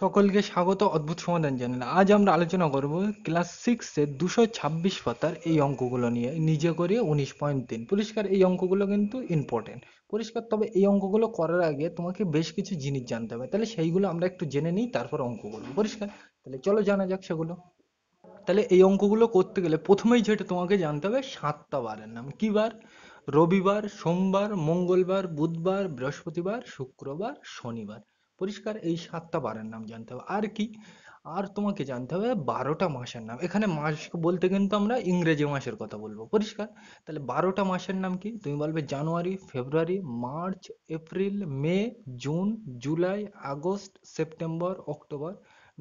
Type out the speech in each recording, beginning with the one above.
সকলকে স্বাগত অদ্ভুত সমাধান চ্যানেলে। আজ আমরা আলোচনা করব ক্লাস 6-এর 226 পাতার এই অঙ্কগুলো নিয়ে। নিজে করে 19.3 পরিষ্কার। এই অঙ্কগুলো কিন্তু ইম্পর্টেন্ট পরিষ্কার। তবে এই অঙ্কগুলো করার আগে তোমাকে বেশ কিছু জিনিস জানতে হবে, তাহলে সেইগুলো আমরা একটু জেনে নিই, তারপর অঙ্কগুলো পরিষ্কার। তাহলে চলো জানা যাক সেগুলো। তাহলে এই অঙ্কগুলো করতে গেলে প্রথমেই যেটা তোমাকে জানতে হবে, 7টা বারের নাম। কি বার? রবিবার, সোমবার, মঙ্গলবার, বুধবার, বৃহস্পতিবার, শুক্রবার, শনিবার। পরিষ্কার। এই 7টা বারের নাম জানতে হবে। আর কি? আর তোমাকে জানতে হবে 12টা মাসের নাম। এখানে মাস বলতে কিন্তু আমরা ইংরেজি মাসের কথা বলবো পরিষ্কার। তাহলে 12টা মাসের নাম কি? তুমি বলবে January, February, March, April, May, June, July, August, September, October,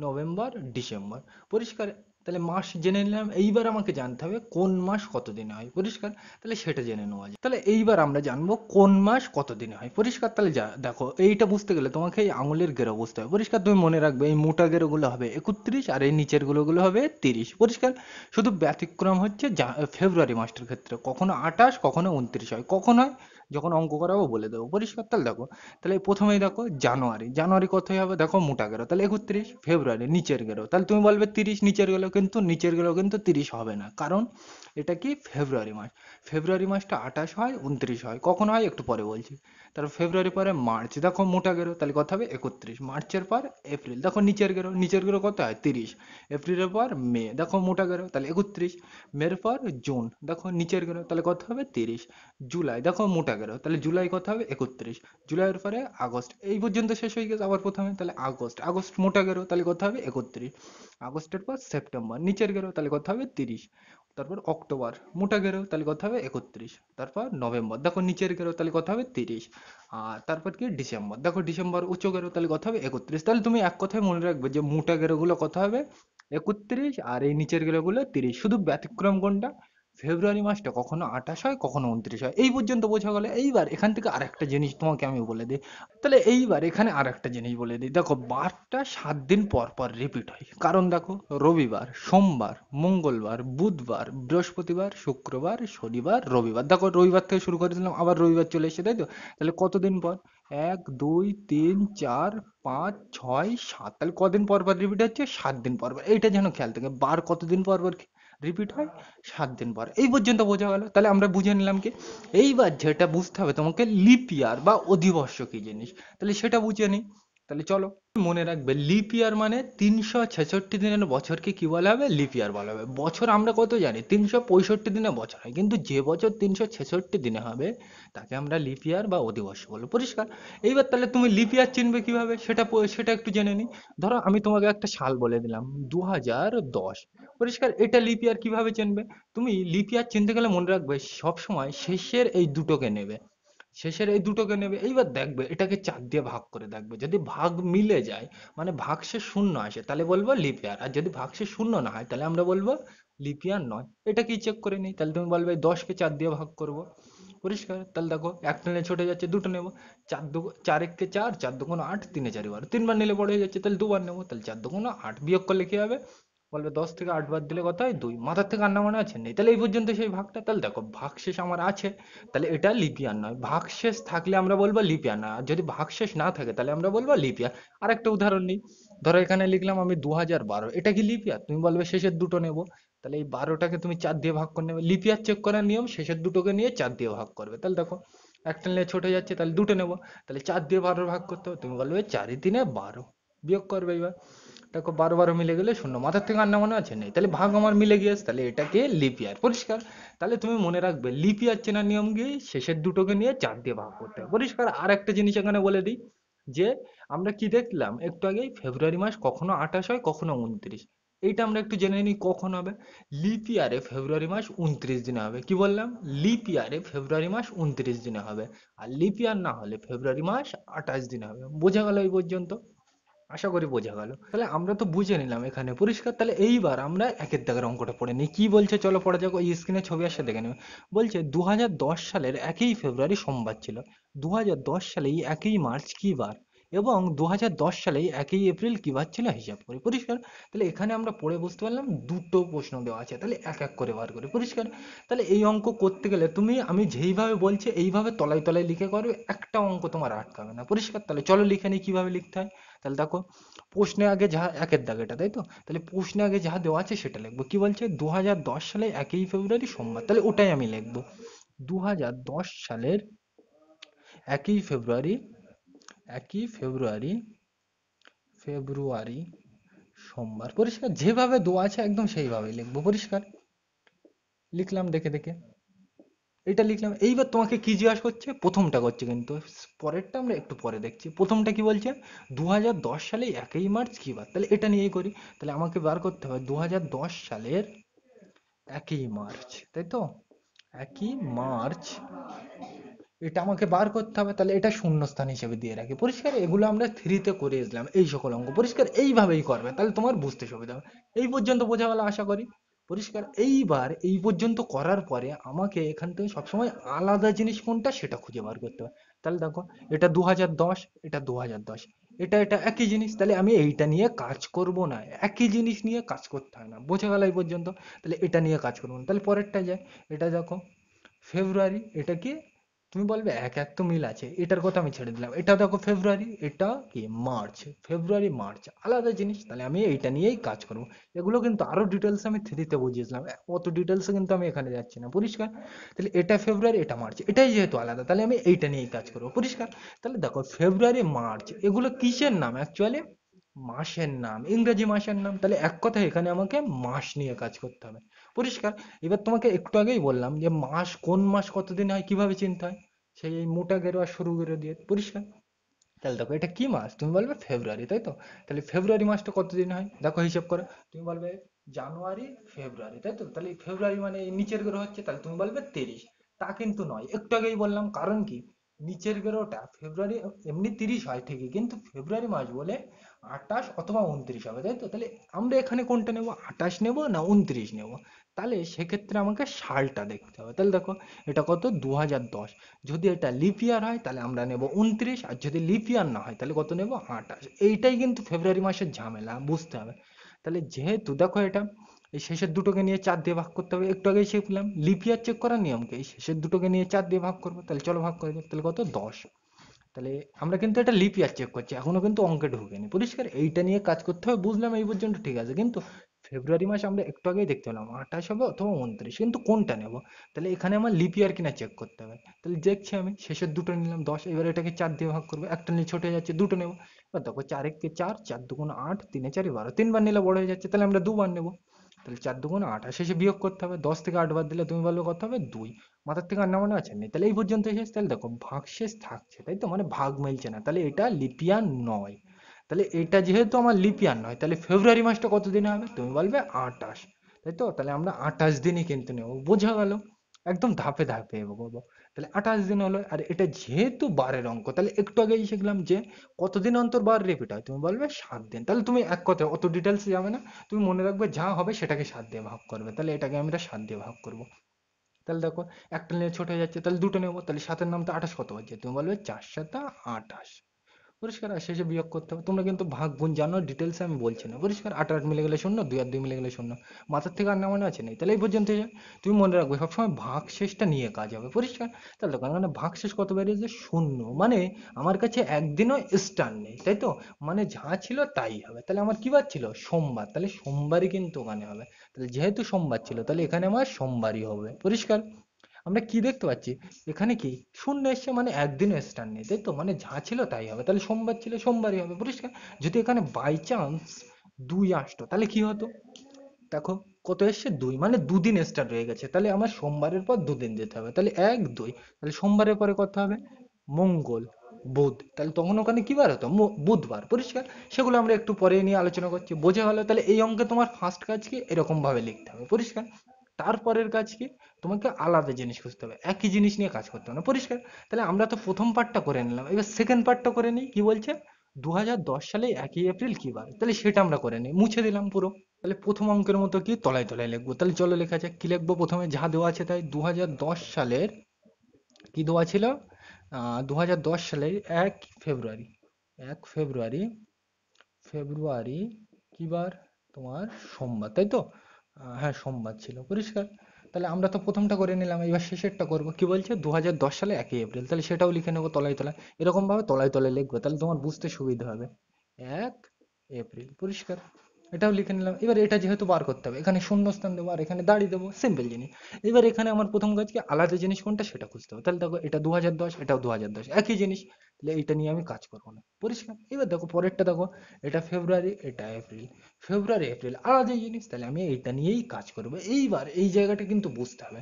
November, December. পরিষ্কার। তাহলে মাস জেনে নিলাম। এইবার আমাকে জানতে হবে কোন মাস কত দিনে হয় পরিষ্কার। তাহলে সেটা জেনে নেওয়া যায়। তাহলে এইবার আমরা জানবো কোন মাস কত দিনে হয় পরিষ্কার। তাহলে দেখো, এইটা বুঝতে গেলে তোমাকে এই আঙুলের গেরো বুঝতে হবে পরিষ্কার। তুমি মনে রাখবে এই মোটা গেরো গুলো হবে 31 আর এই নিচের গুলো হবে 30 পরিষ্কার। শুধু ব্যতিক্রম হচ্ছে ফেব্রুয়ারি মাসটার ক্ষেত্রে কখনো 28 কখনো 29 হয়। কখন হয়? যখন অঙ্ক করাবো বলে দেবো পরিষ্কার। তাহলে দেখো, তাহলে প্রথমেই দেখো জানুয়ারি। জানুয়ারি কতই হবে? দেখো মোটা গেরো, তাহলে 31। ফেব্রুয়ারি নিচের গেরো, তাহলে তুমি বলবে 30 নিচের গেলো, কিন্তু নিচের গেলো কিন্তু 30 হবে না, কারণ এটা কি ফেব্রুয়ারি মাস। ফেব্রুয়ারি মাসটা 28 হয় 29 হয়। কখন হয় একটু পরে বলছি। তারপর ফেব্রুয়ারি পরে মার্চ, দেখো মোটা গেরো, তাহলে কত হবে? 31। মার্চের পর এপ্রিল, দেখো নিচের গেরো, নিচের গেরো কত হয়? 30। এপ্রিলের পর মে, দেখো মোটা গেরো, তাহলে 31। মের পর জুন, দেখো নিচের গেরো, তাহলে কত হবে? 30। জুলাই, দেখো মোটা গেরো, তাহলে জুলাই কত হবে? 31। জুলাইয়ের পরে আগস্ট, এই পর্যন্ত শেষ হয়ে গেছে। আবার প্রথমে তাহলে আগস্ট, আগস্ট মোটা গেরো, তাহলে কত হবে? 31। আগস্টের পর সেপ্টেম্বর, নিচের গেরো, তাহলে কত হবে? 30। তারপর অক্টোবর মোটা গেরো, তাহলে কত হবে? 31। তারপর নভেম্বর, দেখো নিচের গেরো, তাহলে কত হবে? 30। আর তারপর কি ডিসেম্বর, দেখো ডিসেম্বর উঁচু গেরো, তাহলে কত হবে? 31। তাহলে তুমি এক কথায় মনে রাখবে যে মোটা গেরো গুলো কত হবে? 31। আর এই নিচের গেরো গুলো 30। শুধু ব্যতিক্রম কোনটা? ফেব্রুয়ারি মাসটা কখনো 28 হয় কখনো 29 হয়। এই পর্যন্ত বোঝা গেল। এইবার এখান থেকে আরেকটা জিনিস তোমাকে আমি বলে দিই। তাহলে এইবার এখানে আরেকটা জিনিস বলে দিই। দেখো, বারটা 7 দিন পর পর রিপিট হয়, কারণ দেখো রবিবার, সোমবার, মঙ্গলবার, বুধবার, বৃহস্পতিবার, শুক্রবার, শনিবার, রবিবার। দেখো রবিবার থেকে শুরু করে দিলাম, আবার রবিবার চলে এসেছে, তাই তো? তাহলে কতদিন পর? 1 2 3 4 5 6 7। তাহলে কদিন পর পর রিপিট হচ্ছে? 7 দিন পর পর। এইটা যেন খেয়াল থাকে, বার কতদিন পর পর রিপিট হয়? 7 দিন পর। এই পর্যন্ত বোঝা গেল। তাহলে আমরা বুঝে নিলাম কি? এইবার যেটা বুঝতে হবে তোমাকে, লিপ ইয়ার বা অধিবর্ষ কি জিনিস, তাহলে সেটা বুঝে নিই। তাহলে চলো, মনে রাখবে লিপ ইয়ার মানে 366 দিনের বছরকে কি বলা হবে? লিপ ইয়ার বলা হবে। বছর আমরা কত জানি? 365 দিনে বছর হয়, কিন্তু যে বছর 366 দিনে হবে তাকে আমরা লিপ ইয়ার বা অধিবর্ষ বলবো পরিষ্কার। এইবার তাহলে তুমি লিপ ইয়ার চিনবে কিভাবে, সেটা একটু জেনে নিই। ধরো আমি তোমাকে একটা সাল বলে দিলাম, 2010 পরিষ্কার। এটা লিপ ইয়ার কিভাবে চিনবে? তুমি লিপ ইয়ার চিনতে গেলে মনে রাখবে সব সময় শেষের এই দুটোকে নেবে। শেষের এই দুটোকে নেবে। এইবার দেখবে এটাকে 4 দিয়ে ভাগ করে দেখবে, যদি ভাগ মিলে যায়, মানে ভাগশেষ শূন্য আসে, তাহলে বলবো লিপ ইয়ার। আর যদি ভাগশেষ শূন্য না হয়, তাহলে আমরা বলবো লিপ ইয়ার নয়। এটা কি চেক করে নিই। তাহলে তুমি বলবে 10কে 4 দিয়ে ভাগ করব পরিষ্কার। তাহলে দেখো একটা নিলে ছোট যাচ্ছে, দুটো নেবো। 4 একে 4, 4 দুগুণ 8, 3 এ 4 12, তিনবার নিলে বড় হয়ে যাচ্ছে, তাহলে দুবার নেবো। তাহলে 4 দুগুণ 8, বিয়োগ করলে কি হবে? বলবে 10 থেকে 8 বাদ দিলে কত হয়? 2। মাথার থেকে আর নামানো আছে? নেই। তাহলে এই পর্যন্ত সেই ভাগটা। তাহলে দেখো ভাগশেষ আমার আছে, তাহলে এটা লিপ ইয়ার নয়। ভাগশেষ থাকলে আমরা বলবো লিপ ইয়ার নয়, আর যদি ভাগশেষ না থাকে তাহলে আমরা বলবো লিপ ইয়ার। আরেকটা উদাহরণ নিই। ধরো এখানে লিখলাম আমি 2012, এটা কি লিপ ইয়ার? তুমি বলবে শেষের দুটো নেব। তাহলে এই 12টাকে তুমি 4 দিয়ে ভাগ করে নেবে। লিপ ইয়ার চেক করার নিয়ম, শেষের দুটোকে নিয়ে 4 দিয়ে ভাগ করবে। তাহলে দেখো একটা নিলে ছোট যাচ্ছে, তাহলে দুটো নেবো। তাহলে 4 দিয়ে 12 ভাগ করতে হবে, তুমি বলবে 4 3 12, বিয়োগ করবে এবার। দেখো 12 12 মিলে গেলে শূন্য, মাথার থেকে আর নামানো আছে? নেই। তাহলে ভাগ আমার মিলে গিয়েছে, তাহলে এটাকে লিপ ইয়ার পরিষ্কার। তাহলে তুমি মনে রাখবে লিপ ইয়ার চেনার নিয়ম কি? শেষের দুটোকে নিয়ে 4 দিয়ে ভাগ করতে হবে পরিষ্কার। আর একটা জিনিস এখানে বলে দিই, যে আমরা কি দেখলাম একটু আগেই, ফেব্রুয়ারি মাস কখনো 28 হয় কখনো 29। এইটা আমরা একটু জেনে নিই কখন হবে। লিপ ইয়ারে ফেব্রুয়ারি মাস 29 দিনে হবে। কি বললাম? লিপ ইয়ারে ফেব্রুয়ারি মাস 29 দিনে হবে। আর লিপ ইয়ার না হলে ফেব্রুয়ারি মাস 28 দিনে হবে। বোঝা গেল এই পর্যন্ত? আশা করি বোঝা গেল। তাহলে আমরা তো বুঝে নিলাম এখানে পরিষ্কার। তাহলে এইবার আমরা একের দাগের অঙ্কটা পড়ে নিই। কি বলছে চলো পড়া যাক। ওই স্ক্রিনে ছবি আসছে, দেখে নেবে। বলছে 2010 সালের 1ই ফেব্রুয়ারি সোমবার ছিল। 2010 সালে এই 1ই মার্চ কি বার? এবং 2010 সালে 1 এপ্রিল কি বার ছিল হিসাব করি। পরিষ্কার? তাহলে এখানে আমরা পড়ে বুঝতে পারলাম দুটো প্রশ্ন দেওয়া আছে, তাহলে এক এক করে বার করে। পরিষ্কার? তাহলে এই অঙ্ক করতে গেলে তুমি আমি যেইভাবে বলছি এইভাবে তলায় তলায় লিখে করবে, একটা অঙ্ক তোমার আটকাবে না। পরিষ্কার? তাহলে চলো লিখে নিই কিভাবে লিখতে হয়। তাহলে দেখো, প্রশ্নে আগে যাহা একের দাগ এটা, তাই তো? তাহলে প্রশ্নে আগে যাহা দেওয়া আছে সেটা লিখবো। কি বলছে? 2010 সালে 1 ফেব্রুয়ারি সোমবার, তাহলে ওটাই আমি লিখবো। 2010 সালের 1 ফেব্রুয়ারি, 1 ফেব্রুয়ারি, ফেব্রুয়ারি সোমবার। পরিষ্কার? যেভাবে দেওয়া আছে একদম সেইভাবেই লিখবো। পরিষ্কার? লিখলাম দেখে দেখে, এটা লিখলাম। এইবার তোমাকে কি জিজ্ঞাসা করছে? প্রথমটা করছে কিন্তু, পরেরটা আমরা একটু পরে দেখছি। প্রথমটা কি বলছে? 2010 সালে 1 মার্চ কি বার, তাহলে এটা নিয়েই করি। তাহলে আমাকে বার করতে হবে 2010 সালের 1 মার্চ, তাই তো? 1 মার্চ, এটা আমাকে বার করতে হবে। তাহলে এটা শূন্যস্থান হিসেবে দিয়ে রাখি। পরিষ্কার? এগুলো আমরা থ্রিতে করে এসলাম এই সকল অঙ্ক। পরিষ্কার? এইভাবেই করবে, তাহলে তোমার বুঝতে সুবিধা হবে। এই পর্যন্ত বোঝা গেল আশা করি। পরিষ্কার? এইবার এই পর্যন্ত করার পরে আমাকে এখান থেকে সবসময় আলাদা জিনিস কোনটা সেটা খুঁজে বার করতে হবে। তাহলে দেখো, এটা 2010, এটা 2010, এটা একই জিনিস, তাহলে আমি এইটা নিয়ে কাজ করব না। একই জিনিস নিয়ে কাজ করতে হয় না। বোঝা গেল এই পর্যন্ত? তাহলে এটা নিয়ে কাজ করবো না। তাহলে পরেরটা যায়। এটা দেখো, ফেব্রুয়ারি, এটা কি? তুমি বলবে এক এক তো মিল আছে, এটার কথা আমি ছেড়ে দিলাম। এটা দেখো ফেব্রুয়ারি, এটা কি মার্চ, ফেব্রুয়ারি মার্চ আলাদা জিনিস, তাহলে আমি এইটা নিয়েই কাজ করবো। এগুলো কিন্তু আরো ডিটেলস আমি থ্রিতে বুঝিয়েছিলাম, অত ডিটেলসে কিন্তু আমি এখানে যাচ্ছি না। পরিষ্কার? তাহলে এটা ফেব্রুয়ারি, এটা মার্চ, এটাই যেহেতু আলাদা, তাহলে আমি এইটা নিয়েই কাজ করবো। পরিষ্কার? তাহলে দেখো, ফেব্রুয়ারি মার্চ এগুলো কিসের নাম অ্যাকচুয়ালি? মাসের নাম, ইংরেজি মাসের নাম। তাহলে এক কথায় এখানে আমাকে মাস নিয়ে কাজ করতে হবে। পরিষ্কার? এবার তোমাকে একটু আগেই বললাম যে মাস, কোন মাস কতদিন হয় কিভাবে চিন্তা হয়, সেই এই মোটা গেরো আর সরু গেরো দিয়ে। পরিষ্কার? তাহলে দেখো, এটা কি মাস? তুমি বলবে ফেব্রুয়ারি, তাই তো? তাহলে ফেব্রুয়ারি মাসটা কতদিন হয় দেখো, হিসাব করো। তুমি বলবে জানুয়ারি, ফেব্রুয়ারি, তাই তো? তাহলে ফেব্রুয়ারি মানে এই নিচের গেরো হচ্ছে, তাহলে তুমি বলবে 30। তা কিন্তু নয়, একটু আগেই বললাম। কারণ কি? নিচের গেরোটা ফেব্রুয়ারি এমনি 30 হয় ঠিকই, কিন্তু ফেব্রুয়ারি মাস বলে 28 অথবা 29 হবে, তাই তো? তাহলে আমরা এখানে কোনটা নেব? 28 নেব না 29 নেব? তাহলে সেক্ষেত্রে আমাকে সালটা দেখতে হবে। তাহলে দেখো, এটা কত? 2010। যদি এটা লিপ ইয়ার হয় তাহলে আমরা নেব 29, আর যদি লিপ ইয়ার না হয় তাহলে কত নেব? 28। এইটাই কিন্তু ফেব্রুয়ারি মাসের ঝামেলা, বুঝতে হবে। তাহলে যেহেতু দেখো, এটা এই শেষের দুটোকে নিয়ে 4 দিয়ে ভাগ করতে হবে, একটু আগেই শিখলাম লিপ ইয়ার চেক করার নিয়মকে। এই শেষের দুটোকে নিয়ে 4 দিয়ে ভাগ করবো, তাহলে চলো ভাগ করে দিই। তাহলে কত? 10। তাহলে আমরা কিন্তু এটা লিপ ইয়ার চেক করছি, এখনো কিন্তু অঙ্কে ঢোকেনি। পরিষ্কার? এইটা নিয়ে কাজ করতে হবে, বুঝলাম এই পর্যন্ত ঠিক আছে। কিন্তু ফেব্রুয়ারি মাস আমরা একটু আগেই দেখতে পেলাম 28 হবে অথবা 29, কিন্তু কোনটা নেব? তাহলে এখানে আমার লিপ ইয়ার কিনা চেক করতে হবে। তাহলে দেখছি আমি শেষের দুটো নিলাম 10, এবার এটাকে 4 দিয়ে ভাগ করবো, একটা নিয়ে ছোট হয়ে যাচ্ছে, দুটো নেব। এবার দেখো, 4 একে 4, 4 দুগুণ 8, 3 এ 4 12, তিনবার নিলে বড় হয়ে যাচ্ছে, তাহলে আমরা দুবার নেব। তাহলে 4 দুগুণ 8, আর শেষে বিয়োগ করতে হবে। 10 থেকে 8 বাদ দিলে তুমি বলবে কত হবে? 2। মাথার থেকে আর নামানো আছে? নেই। তাহলে এই পর্যন্ত শেষ। তাহলে দেখো, ভাগশেষ থাকছে, তাই তো? মানে ভাগ মিলছে না, তাহলে এটা লিপিয়ান নয়। তাহলে এটা যেহেতু আমার লিপিয়ান নয়, তাহলে ফেব্রুয়ারি মাসটা কত দিনে হবে? তুমি বলবে 28, তাই তো? তাহলে আমরা 28 দিনই কিন্তু নেব। বোঝা গেল? একদম ধাপে ধাপে এগোবো। তাহলে 28 দিন হলো। আর এটা যেহেতু বারের অঙ্ক, তাহলে একটু আগেই শিখলাম যে কতদিন অন্তর বার রিপিট হয়। তুমি বলবে 7 দিন। তাহলে তুমি এক কথায় অত ডিটেলসে যাবে না, তুমি মনে রাখবে যা হবে সেটাকে 7 দিয়ে ভাগ করবে। তাহলে এটাকে আমরা 7 দিয়ে ভাগ করবো। তাহলে দেখো, একটা নিয়ে ছোট হয়ে যাচ্ছে, তাহলে দুটো নেবো। তাহলে সাতের নাম তো 28, কত হচ্ছে? তুমি বলবে 4 সাতা 28। পরিষ্কার? আর শেষে বিয়োগ করতে হবে। তোমরা কিন্তু ভাগ গুণ জানো, ডিটেলসে আমি বলছি না। পরিষ্কার? 8 আর 8 মিলে গেলে শূন্য, 2 আর 2 মিলে গেলে শূন্য। মাথার থেকে আর নামানো আছে? নেই। তাহলে এই পর্যন্ত তুমি মনে রাখবে সবসময় ভাগ শেষটা নিয়ে কাজ হবে। পরিষ্কার? তাহলে দেখো, মানে ভাগ শেষ কত বেরিয়েছে? শূন্য। মানে আমার কাছে একদিনও স্টার নেই, তাই তো? মানে যা ছিল তাই হবে। তাহলে আমার কি বার ছিল? সোমবার। তাহলে সোমবারই কিন্তু ওখানে হবে। তাহলে যেহেতু সোমবার ছিল, তাহলে এখানে আমার সোমবারই হবে। পরিষ্কার? আমরা কি দেখতে পাচ্ছি? এখানে কি শূন্য এসছে, মানে একদিনও স্টার নেই, তাই তো? মানে যা ছিল তাই হবে। তাহলে সোমবার ছিল, সোমবারই হবে। পরিষ্কার? যদি এখানে বাই চান্স 2 আসতো তাহলে কি হতো? দেখো, কত এসছে? 2, মানে দুদিন স্টার রয়ে গেছে। তাহলে আমার সোমবারের পর দুদিন যেতে হবে। তাহলে 1 2, তাহলে সোমবারের পরে কত হবে? মঙ্গল, বুধ। তাহলে তখন ওখানে কি বার হতো? বুধবার। পরিষ্কার? সেগুলো আমরা একটু পরে নিয়ে আলোচনা করছি। বোঝা গেল? তাহলে এই অঙ্কে তোমার ফার্স্ট কাজ কি? এরকম ভাবে লিখতে হবে। পরিষ্কার? তারপরের কাজ কি? তোমাকে আলাদা জিনিস খুঁজতে হবে, একই জিনিস নিয়ে কাজ করতে হবে না। পরিষ্কার? তাহলে আমরা তো প্রথম পার্টটা করে নিলাম, এবার সেকেন্ড পার্টটা করে নিই। কি বলছে? 2010 সালে 1 এপ্রিল কি বার, তাহলে সেটা আমরা করে নিই, মুছে দিলাম পুরো। তাহলে প্রথম অঙ্কের মতো কি তলায় তলায় লিখবো। তাহলে চলো লেখা যাক। কি লিখবো? প্রথমে যা দেওয়া আছে তাই। 2010 সালের কি দেওয়া ছিল? 2010 সালের 1 ফেব্রুয়ারি, 1 ফেব্রুয়ারি, ফেব্রুয়ারি কি বার? তোমার সোমবার, তাই তো? হ্যাঁ, সোমবার ছিল, পরিষ্কার। তাহলে আমরা তো প্রথমটা করে নিলাম, এবার শেষেরটা করব। কি বলছে? 2010 সালে 1 এপ্রিল, তাহলে সেটাও লিখে নেবো তলায় তলায়। এরকম ভাবে তলায় তলায় লিখবো, তাহলে তোমার বুঝতে সুবিধা হবে। 1 এপ্রিল, পরিষ্কার। এটাও লিখে নিলাম। এবার এটা যেহেতু বার করতে হবে, এখানে শূন্যস্থান দেবো আর এখানে দাড়ি দেবো, সিম্পল জিনিস। এবার এখানে আমার প্রথম কাজ কি, আলাদা জিনিস কোনটা সেটা খুঁজতে হবে। তাহলে দেখো, এটা 2010, এটাও 2010, একই জিনিস। তাহলে এইটা নিয়ে আমি কাজ করবো না, পরিষ্কার। এবার দেখো পরেরটা, দেখো এটা ফেব্রুয়ারি, এটা এপ্রিল। ফেব্রুয়ারি এপ্রিল আলাদা জিনিস, তাহলে আমি এইটা নিয়েই কাজ করবো। এইবার এই জায়গাটা কিন্তু বুঝতে হবে,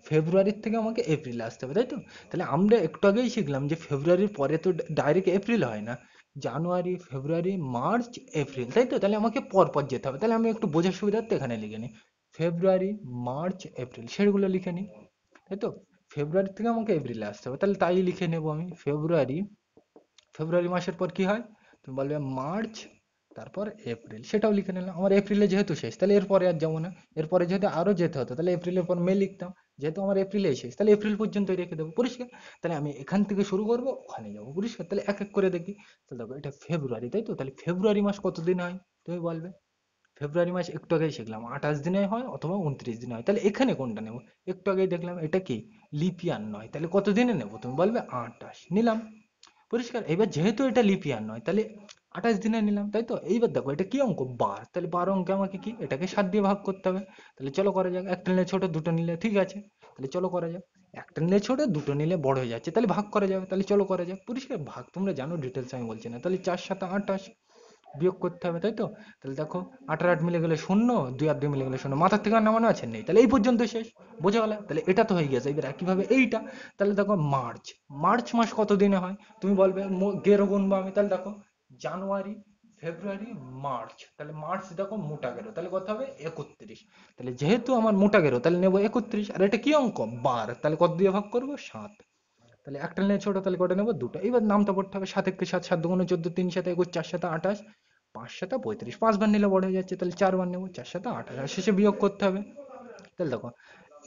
ফেব্রুয়ারির থেকে আমাকে এপ্রিলে আসতে হবে, তাই তো? তাহলে আমরা একটু আগেই শিখলাম যে ফেব্রুয়ারির পরে তো ডাইরেক্ট এপ্রিল হয় না, জানুয়ারি, ফেব্রুয়ারি, মার্চ, এপ্রিল, তাই তো? তাহলে আমাকে পর পর যেতে হবে। তাহলে আমি একটু বোঝার সুবিধার্থে এখানে লিখে নিই ফেব্রুয়ারি, মার্চ, এপ্রিল, সেগুলো লিখে নিই, তাই তো? ফেব্রুয়ারি থেকে আমাকে এপ্রিলে আসতে হবে, তাহলে তাই লিখে নেব আমি। ফেব্রুয়ারি, ফেব্রুয়ারি মাসের পর কি হয়? তুমি বলবে মার্চ, তারপর এপ্রিল, সেটাও লিখে নিলাম। আমার এপ্রিলে যেহেতু শেষ, তাহলে এরপরে আর যাবো না। এরপরে যদি আরো যেতে হতো, তাহলে এপ্রিলের পর মে লিখতাম। যেহেতু আমার এপ্রিলেই শেষ, তাহলে এপ্রিল পর্যন্তই রেখে দেবো, পরিষ্কার। তাহলে আমি এখান থেকে শুরু করবো, ওখানে যাবো, পরিষ্কার। তাহলে এক এক করে দেখি। তাহলে দেখো, এটা ফেব্রুয়ারি, তাই তো? তাহলে ফেব্রুয়ারি মাস কতদিন হয় তুমি বলবে? ফেব্রুয়ারি মাস একটু আগেই শিখলাম 28 দিনে হয় অথবা 29 দিনে হয়। তাহলে এখানে কোনটা নেব? একটু আগেই দেখলাম এটা কি, লিপ ইয়ার নয়, তাহলে কত দিনে নেব? তুমি বলবে 28, নিলাম, পরিষ্কার। এবার যেহেতু এটা লিপ ইয়ার নয়, তাহলে 28 দিনে নিলাম, তাই তো? এইবার দেখো, এটা কি অঙ্ক? বার, তাহলে 12 অঙ্কে আমাকে কি এটাকে 7 দিয়ে ভাগ করতে হবে। তাহলে চলো করা যাক। একটা নিলে ছোট, দুটো নিলে ঠিক আছে, তাহলে চলো করা যাক। একটা নিলে ছোট, দুটো নিলে বড় হয়ে যাচ্ছে, তাহলে ভাগ করা যাবে, তাহলে চলো করা যাক, পরিষ্কার। ভাগ তোমরা জানো, ডিটেলস আমি বলছি না। তাহলে 4 7 28 বিয়োগ করতে হবে, তাই তো? তাহলে দেখো, 8 আর 8 মিলে গেলে শূন্য, 2 আর 2 মিলে গেলে শূন্য, মাথার থেকে আর নামানো আছে নেই, তাহলে এই পর্যন্ত শেষ। বোঝা গেল? তাহলে এটা তো হয়ে গেছে। এবার একইভাবে এইটা, তাহলে দেখো মার্চ, মার্চ মাস কত দিনে হয়? তুমি বলবে গেরো গুনবো আমি, তাহলে দেখো, জানুয়ারি, ফেব্রুয়ারি, মার্চ, তাহলে মার্চ দেখো মোটা গেরো, তাহলে কত হবে? 31। তাহলে যেহেতু আমার মোটা গেরো, তাহলে নেবো 31। আর এটা কি অঙ্ক? বার, তাহলে কত দিয়ে ভাগ করবো? 7। তাহলে একটা নিলে ছোট, তাহলে কটা নেবো? দুটো। এবার নামটা পড়তে হবে, 7 × 7 = 7, 7 × 14 = 3, 7 × 21 = 4 7 = 28, 5 7 = 35, 5 বার নিলে বড় হয়ে যাচ্ছে, তাহলে 4 বার নেবো, 4 7 = 28, আর শেষে বিয়োগ করতে হবে। তাহলে দেখো,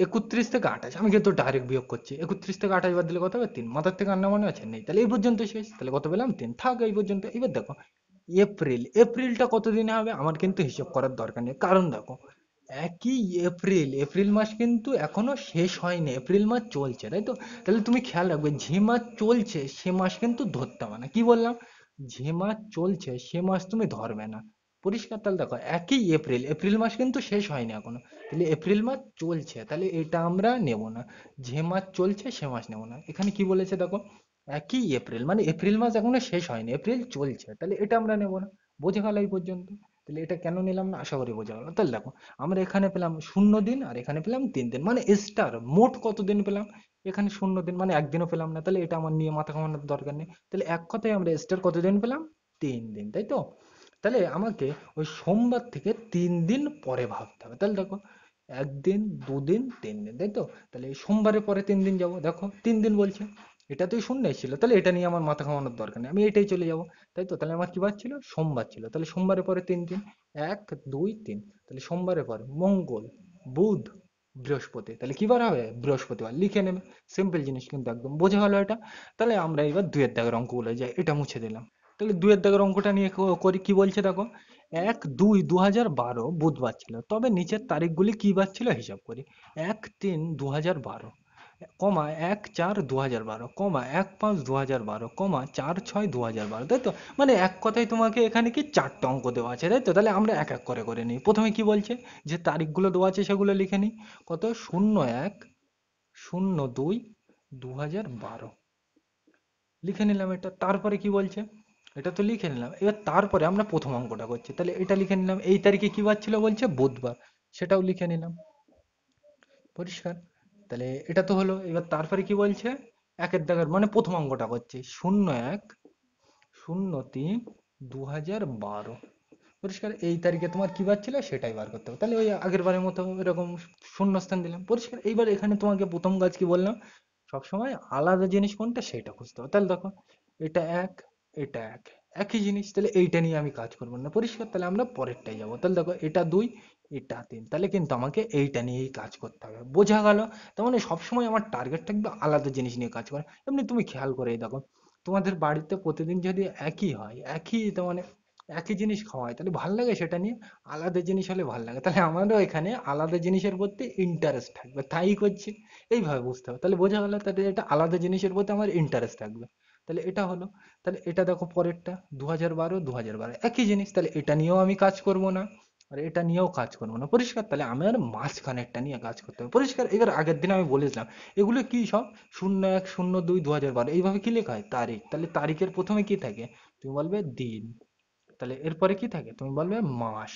31 থেকে 28, আমি কিন্তু ডাইরেক্ট বিয়োগ করছি। 31 থেকে 28 বাদ দিলে কত হবে? 3, মাথার থেকে আর নামানো আছে নেই, তাহলে এই পর্যন্ত শেষ। তাহলে কত পেলাম? 3, থাক এই পর্যন্ত। এবার দেখো, এপ্রিল, এপ্রিলটা কত দিনে হবে? আমার কিন্তু হিসাব করার দরকার নেই, কারণ দেখো, একই এপ্রিল, এপ্রিল মাস কিন্তু এখনো শেষ হয়নি, এপ্রিল মাস চলছে, তাই তো? তাহলে তুমি খেয়াল রাখবে, যে মাস চলছে সে মাস কিন্তু ধরতে হবে না। কি বললাম? যে মাস চলছে সে মাস তুমি ধরবে না, পরিষ্কার। তাহলে দেখো, একই এপ্রিল, এপ্রিল মাস কিন্তু শেষ হয়নি এখনো, তাহলে এপ্রিল মাস চলছে, তাহলে এটা আমরা নেব না। যে মাস চলছে সে মাস নেব না। এখানে কি বলেছে দেখো, একই এপ্রিল, মানে এপ্রিল মাস এখনো শেষ হয়নি, এপ্রিল চলছে, তাহলে এটা আমরা নেব না। বোঝা গেল এই পর্যন্ত? তাহলে এটা কেন নিলাম না, আশা করি বোঝা গেল। তাহলে দেখো, আমরা এখানে পেলাম 0 দিন আর এখানে পেলাম 3 দিন, মানে স্টার মোট কত দিন পেলাম? এখানে 0 দিন, মানে একদিনও পেলাম না, তাহলে এটা আমার নিয়ে মাথা ঘামানোর দরকার নেই। তাহলে এক কথায় আমরা স্টার কতদিন পেলাম? 3 দিন, তাই তো? তাহলে আমাকে ওই সোমবার থেকে 3 দিন পরে ভাবতে হবে। তাহলে দেখো, একদিন, দুদিন, 3 দিন, তাই তো? তাহলে এই সোমবারের পরে 3 দিন যাবো, দেখো 3 দিন বলছে, এটাতেই শূন্য ছিল, তাহলে এটা নিয়ে আমার মাথা ঘামানোর দরকার নেই, আমি এটাই চলে যাবো, তাই তো? তাহলে আমার কি বার ছিল? সোমবার ছিল, তাহলে সোমবারের পরে 3 দিন, 1 2 3, তাহলে সোমবারের পরে মঙ্গল, বুধ, বৃহস্পতি, তাহলে কি বার হবে? বৃহস্পতিবার, লিখে নেবে। সিম্পল জিনিস কিন্তু, একদম বোঝা গেল এটা? তাহলে আমরা এবার 2 এর দাগের অঙ্কগুলো যাই, এটা মুছে দিলাম। তাহলে 2 এর দাগের অঙ্কটা নিয়ে করি। কি বলছে দেখো, 1 2 2012 বুধবার ছিল, তবে নিচের তারিখগুলি কি বার ছিল হিসাব করি। 1 3 2012, কমা 1 4 2012, কমা 1 5 2012, কমা 4 6 2012, তাই তো? মানে এক কথায় তোমাকে এখানে কি 4টে অঙ্ক দেওয়া আছে, তাই তো? তাহলে আমরা এক এক করে করে নিই। প্রথমে কি বলছে, যে তারিখগুলো দেওয়া আছে সেগুলো লিখে নিই। কত? 01 02 2012 লিখে নিলাম এটা। তারপরে কি বলছে, এটা তো লিখে নিলাম। এবার তারপরে আমরা প্রথম অঙ্কটা করছি, তাহলে এটা লিখে নিলাম। এই তারিখে কি বার ছিল বলছে? বুধবার, সেটাও লিখে নিলাম, পরিষ্কার। তাহলে এটা তো হলো। এবার তারপরে কি বলছে, একের দাগের মানে প্রথম অঙ্কটা করছি, 01 03 2012, পরিষ্কার। এই তারিখে তোমার কি বার ছিল সেটাই বার করতে হবে। তাহলে ওই আগের বারের মতো এরকম শূন্যস্থান দিলাম, পরিষ্কার। এইবার এখানে তোমাকে প্রথম কাজ কি বললাম, সবসময় আলাদা জিনিস কোনটা সেটা খুঁজতে হবে। তাহলে দেখো, এটা এক, এটা এক, একই জিনিস, তাহলে এইটা নিয়ে আমি কাজ করবো না, পরিষ্কার। তাহলে আমরা পরেরটাই যাবো। তাহলে দেখো, এটা 2, এটা 3, তাহলে কিন্তু আমাকে এইটা নিয়েই কাজ করতে হবে। বোঝা গেল? তার মানে সবসময় আমার টার্গেট থাকবে আলাদা জিনিস নিয়ে কাজ করা। এমনি তুমি খেয়াল করে দেখো, তোমাদের বাড়িতে প্রতিদিন যদি একই হয়, একই তো মানে একই জিনিস খাওয়া হয়, তাহলে ভাল লাগে সেটা নিয়ে? আলাদা জিনিস হলে ভাল লাগে, তাহলে আমারও এখানে আলাদা জিনিসের প্রতি ইন্টারেস্ট থাকবে, তাই করছি। এইভাবে বুঝতে হবে, তাহলে বোঝা গেল, তাহলে এটা আলাদা জিনিসের প্রতি আমার ইন্টারেস্ট থাকবে। তাহলে এটা হলো। তাহলে এটা দেখো পরেরটা, 2012 2012 একই জিনিস, তাহলে এটা নিয়েও আমি কাজ করব না, আর এটা নিয়েও কাজ করবো না, পরিষ্কার। তাহলে আমার মাঝখানেরটা নিয়ে কাজ করতে হবে, পরিষ্কার। এবার আগের দিন আমি বলেছিলাম এগুলো কি সব 01/02/2012, এইভাবে কি লেখা হয়? তারিখ। তাহলে তারিখের প্রথমে কি থাকে? তুমি বলবে দিন। তাহলে এরপরে কি থাকে? তুমি বলবে মাস।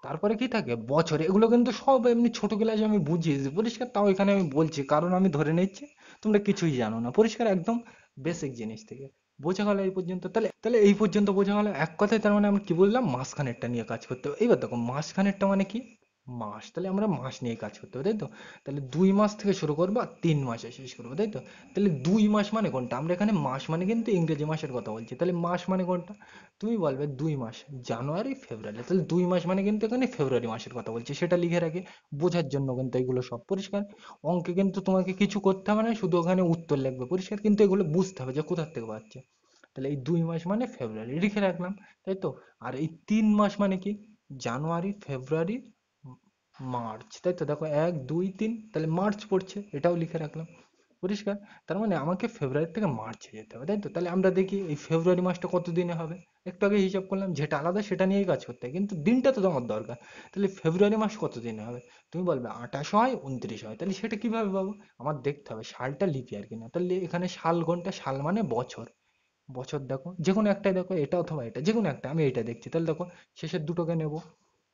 তারপরে কি থাকে? বছর। এগুলো কিন্তু সব এমনি ছোট ক্লাসে আমি বুঝিয়েছি, পরিষ্কার। তাও এখানে আমি বলছি কারণ আমি ধরে নিচ্ছি তোমরা কিছুই জানো না, পরিষ্কার। একদম বেসিক জিনিস থেকে বোঝা গেল এই পর্যন্ত। তাহলে তাহলে এই পর্যন্ত বোঝা গেল এক কথায়, তার মানে আমরা কি বললাম? মাসখানেরটা নিয়ে কাজ করতে হবে। এবার দেখো মাসখানেরটা মানে কি? মাস। তাহলে আমরা মাস নিয়ে কাজ করতে হবে, তাই তো? তাহলে 2 মাস থেকে শুরু করবো আর 3 মাসে শেষ করবো, তাই তো? তাহলে 2 মাস মানে কোনটা? আমরা এখানে মাস মানে কিন্তু ইংরেজি মাসের কথা বলছি, তাহলে মাস মানে কোনটা? তুমি বলবে 2 মাস, জানুয়ারি ফেব্রুয়ারি। তাহলে 2 মাস মানে কিন্তু এখানে ফেব্রুয়ারি মাসের কথা বলছি, সেটা লিখে রাখি বোঝার জন্য, কিন্তু এগুলো সব পরিষ্কার। অঙ্কে কিন্তু তোমাকে কিছু করতে হবে না, শুধু ওখানে উত্তর লিখবে, পরিষ্কার। কিন্তু এগুলো বুঝতে হবে যে কোথার থেকে পাচ্ছে। তাহলে এই 2 মাস মানে ফেব্রুয়ারি লিখে রাখলাম, তাই তো? আর এই 3 মাস মানে কি? জানুয়ারি ফেব্রুয়ারি মার্চ, তাই তো? দেখো 1 2 3, তাহলে মার্চ পড়ছে, এটাও লিখে রাখলাম, পরিষ্কার। তার মানে আমাকে ফেব্রুয়ারি থেকে মার্চে যেতে হবে, তাই তো? তাহলে আমরা দেখি এই ফেব্রুয়ারি মাসটা কত দিনে হবে। একটু আগে হিসাব করলাম, যেটা আলাদা সেটা নিয়েই কাজ করতে হয়, কিন্তু দিনটা তো তোমার দরকার। তাহলে ফেব্রুয়ারি মাস কত দিনে হবে? তুমি বলবে 28 হয় 29 হয়, তাহলে সেটা কিভাবে পাবো? আমার দেখতে হবে সালটা লিপ ইয়ার কিনা। তাহলে এখানে সাল কোনটা? সাল মানে বছর। বছর দেখো যে কোনো একটাই, দেখো এটা অথবা এটা, যে কোনো একটা। আমি এটা দেখছি, তাহলে দেখো শেষের দুটোকে নেব,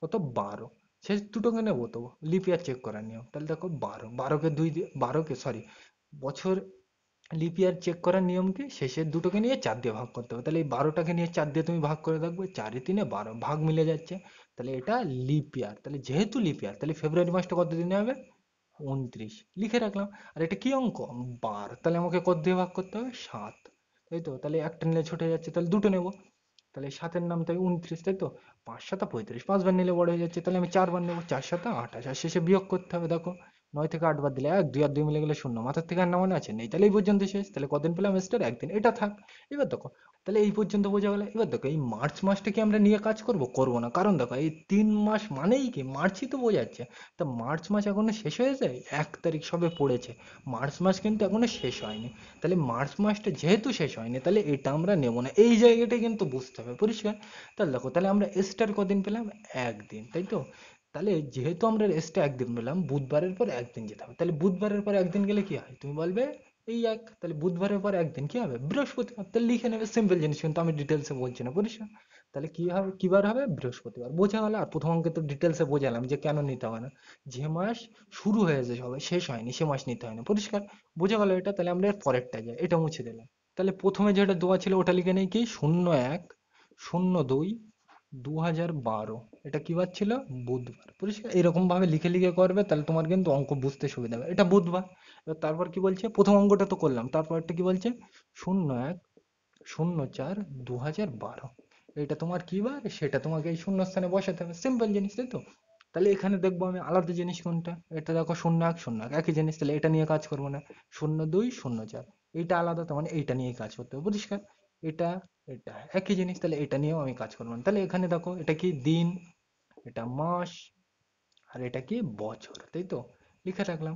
কত? 12। শেষ দুটোকে নেবো তো, লিপ ইয়ার চেক করার নিয়ম। তাহলে দেখো 12, 12কে 2 দিয়ে, 12কে সরি, বছর লিপ ইয়ার চেক করার নিয়ম কি? শেষের দুটোকে নিয়ে 4 দিয়ে ভাগ করতে হবে। তাহলে এই 12টাকে নিয়ে 4 দিয়ে তুমি ভাগ করে দেখবে, 4 3 12, ভাগ মিলে যাচ্ছে। তাহলে এটা লিপ ইয়ার। তাহলে যেহেতু লিপ ইয়ার, তাহলে ফেব্রুয়ারি মাসটা কত দিনে হবে? 29 লিখে রাখলাম। আর এটা কি অঙ্ক? বার। তাহলে আমাকে কত দিয়ে ভাগ করতে হবে? 7, তাই তো? তাহলে একটা নিলে ছুটে যাচ্ছে, তাহলে দুটো নেব। তাহলে 7-এর নাম তাই 29, তাই তো? 5 7 35, 5 বার নিলে বড় হয়ে যাচ্ছে, তাহলে আমি 4 বার নেবো, 4 7 28। আর শেষে বিয়োগ করতে হবে, দেখো 9 থেকে 8 বার দিলে 1, 2 আর 2 মিলে গেলে 0, মাথার থেকে আর নামানো আছে? নেই। তাহলে এই পর্যন্ত শেষ। তাহলে কদিন পেলাম এক্সট্রা? একদিন। এটা থাক। এবার দেখো, তাহলে এই পর্যন্ত বোঝা গেল। এবার দেখো এই মার্চ মাসটা কি আমরা নিয়ে কাজ করব? করবো না, কারণ দেখো এই 3 মাস মানেই কি? মার্চই তো বোঝাচ্ছে। তা মার্চ মাস এখনো শেষ হয়ে যায়? 1 তারিখ সবে পড়েছে, মার্চ মাস কিন্তু এখনো শেষ হয়নি। তাহলে মার্চ মাসটা যেহেতু শেষ হয়নি, তাহলে এটা আমরা নেব না, এই জায়গাটা কিন্তু বুঝতে হবে, পরিষ্কার। তাহলে দেখো, তাহলে আমরা এসটার কদিন পেলাম? একদিন, তাই তো? তাহলে যেহেতু আমরা এসটা একদিন পেলাম, বুধবারের পর একদিন যেতে হবে। তাহলে বুধবারের পর একদিন গেলে কি হয়? তুমি বলবে এই এক। তাহলে বুধবারের পর একদিন কি হবে? বৃহস্পতিবার। তাহলে লিখে নেবে, সিম্পল জিনিস, কিন্তু আমি ডিটেলসে বলছি না, পরিষ্কার। তাহলে কি হবে? কি বার হবে? বৃহস্পতিবার। বোঝা গেল। আর প্রথম অঙ্কে তো ডিটেলসে বোঝালাম যে কেন নিতে হবে না। যে মাস শুরু হয়েছে সবে, শেষ হয়নি, সে মাস নিতে হয় না, পরিষ্কার। বোঝা গেল এটা। তাহলে আমরা এর পরেরটা যাই, এটা মুছে দিলাম। তাহলে প্রথমে যেটা দেওয়া ছিল ওটা লিখে নেই, কি? 01/02/2012। এটা কি বার ছিল? বুধবার, পরিষ্কার। এরকম ভাবে লিখে লিখে করবে, তাহলে তোমার কিন্তু অঙ্ক বুঝতে সুবিধা হবে। এটা বুধবার। এবার তারপর কি বলছে? প্রথম অঙ্কটা তো করলাম, তারপরটা কি বলছে? 01/04/2012। এটা তোমার কি বার? সেটা তোমাকে এই শূন্যস্থানে বসাতে হবে, সিম্পল জিনিস, তাই তো? তাহলে এখানে দেখবো আমি আলাদা জিনিস কোনটা। এটা দেখো 01/01, একই জিনিস, তাহলে এটা নিয়ে কাজ করবো না। 02/04, এইটা আলাদা, তো মানে এইটা নিয়েই কাজ করতে হবে, পরিষ্কার। এটা এটা একই জিনিস, তাহলে এটা নিয়েও আমি কাজ করবো না। তাহলে এখানে দেখো এটা কি? দিন, এটা মাস, আর এটা কি? বছর, তাই তো? লিখে রাখলাম,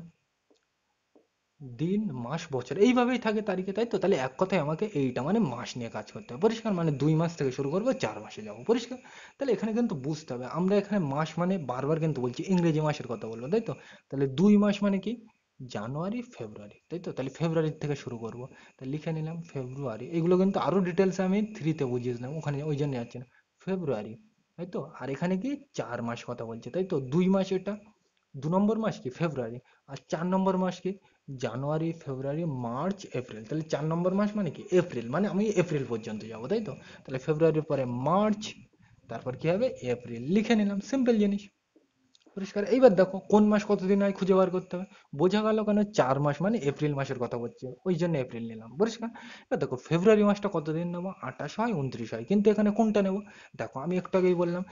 দিন মাস বছর এইভাবেই থাকে তারিখে, তাই তো? তাহলে এক কথায় আমাকে এইটা মানে মাস নিয়ে কাজ করতে হবে, পরিষ্কার। মানে 2 মাস থেকে শুরু করবো, 4 মাসে যাবো, পরিষ্কার। তাহলে এখানে কিন্তু বুঝতে হবে, আমরা এখানে মাস মানে বারবার কিন্তু বলছি ইংরেজি মাসের কথা বলবো, তাই তো? তাহলে 2 মাস মানে কি? জানুয়ারি ফেব্রুয়ারি, তাই তো? তাহলে ফেব্রুয়ারি থেকে শুরু করবো, তাহলে লিখে নিলাম ফেব্রুয়ারি। এগুলো কিন্তু আরো ডিটেলস আমি 3-তে বুঝিয়েছিলাম, ওখানে ওই জন্য যাচ্ছে না। ফেব্রুয়ারি, তাই তো? আর এখানে কি? 4 মাস কথা বলছে, তাই তো? 2 মাস এটা, 2 নম্বর মাস কি? ফেব্রুয়ারি। আর 4 নম্বর মাস কি? জানুয়ারি ফেব্রুয়ারি মার্চ এপ্রিল। তাহলে 4 নম্বর মাস মানে কি? এপ্রিল। মানে আমি এপ্রিল পর্যন্ত যাবো, তাই তো? তাহলে ফেব্রুয়ারির পরে মার্চ, তারপর কি হবে? এপ্রিল। লিখে নিলাম, সিম্পল জিনিস, পরিষ্কার। এইবার দেখো কোন মাস কতদিন হয় খুঁজে বার করতে হবে। বোঝা গেল কেন? 4 মাস মানে এপ্রিল মাসের কথা বলছি, ওই জন্য এপ্রিল নিলাম, পরিষ্কার। এবার দেখো ফেব্রুয়ারি মাসটা কতদিন নেবো? 28 হয় 29 হয়, কিন্তু এখানে কোনটা নেবো? দেখো আমি একটু আগেই বললাম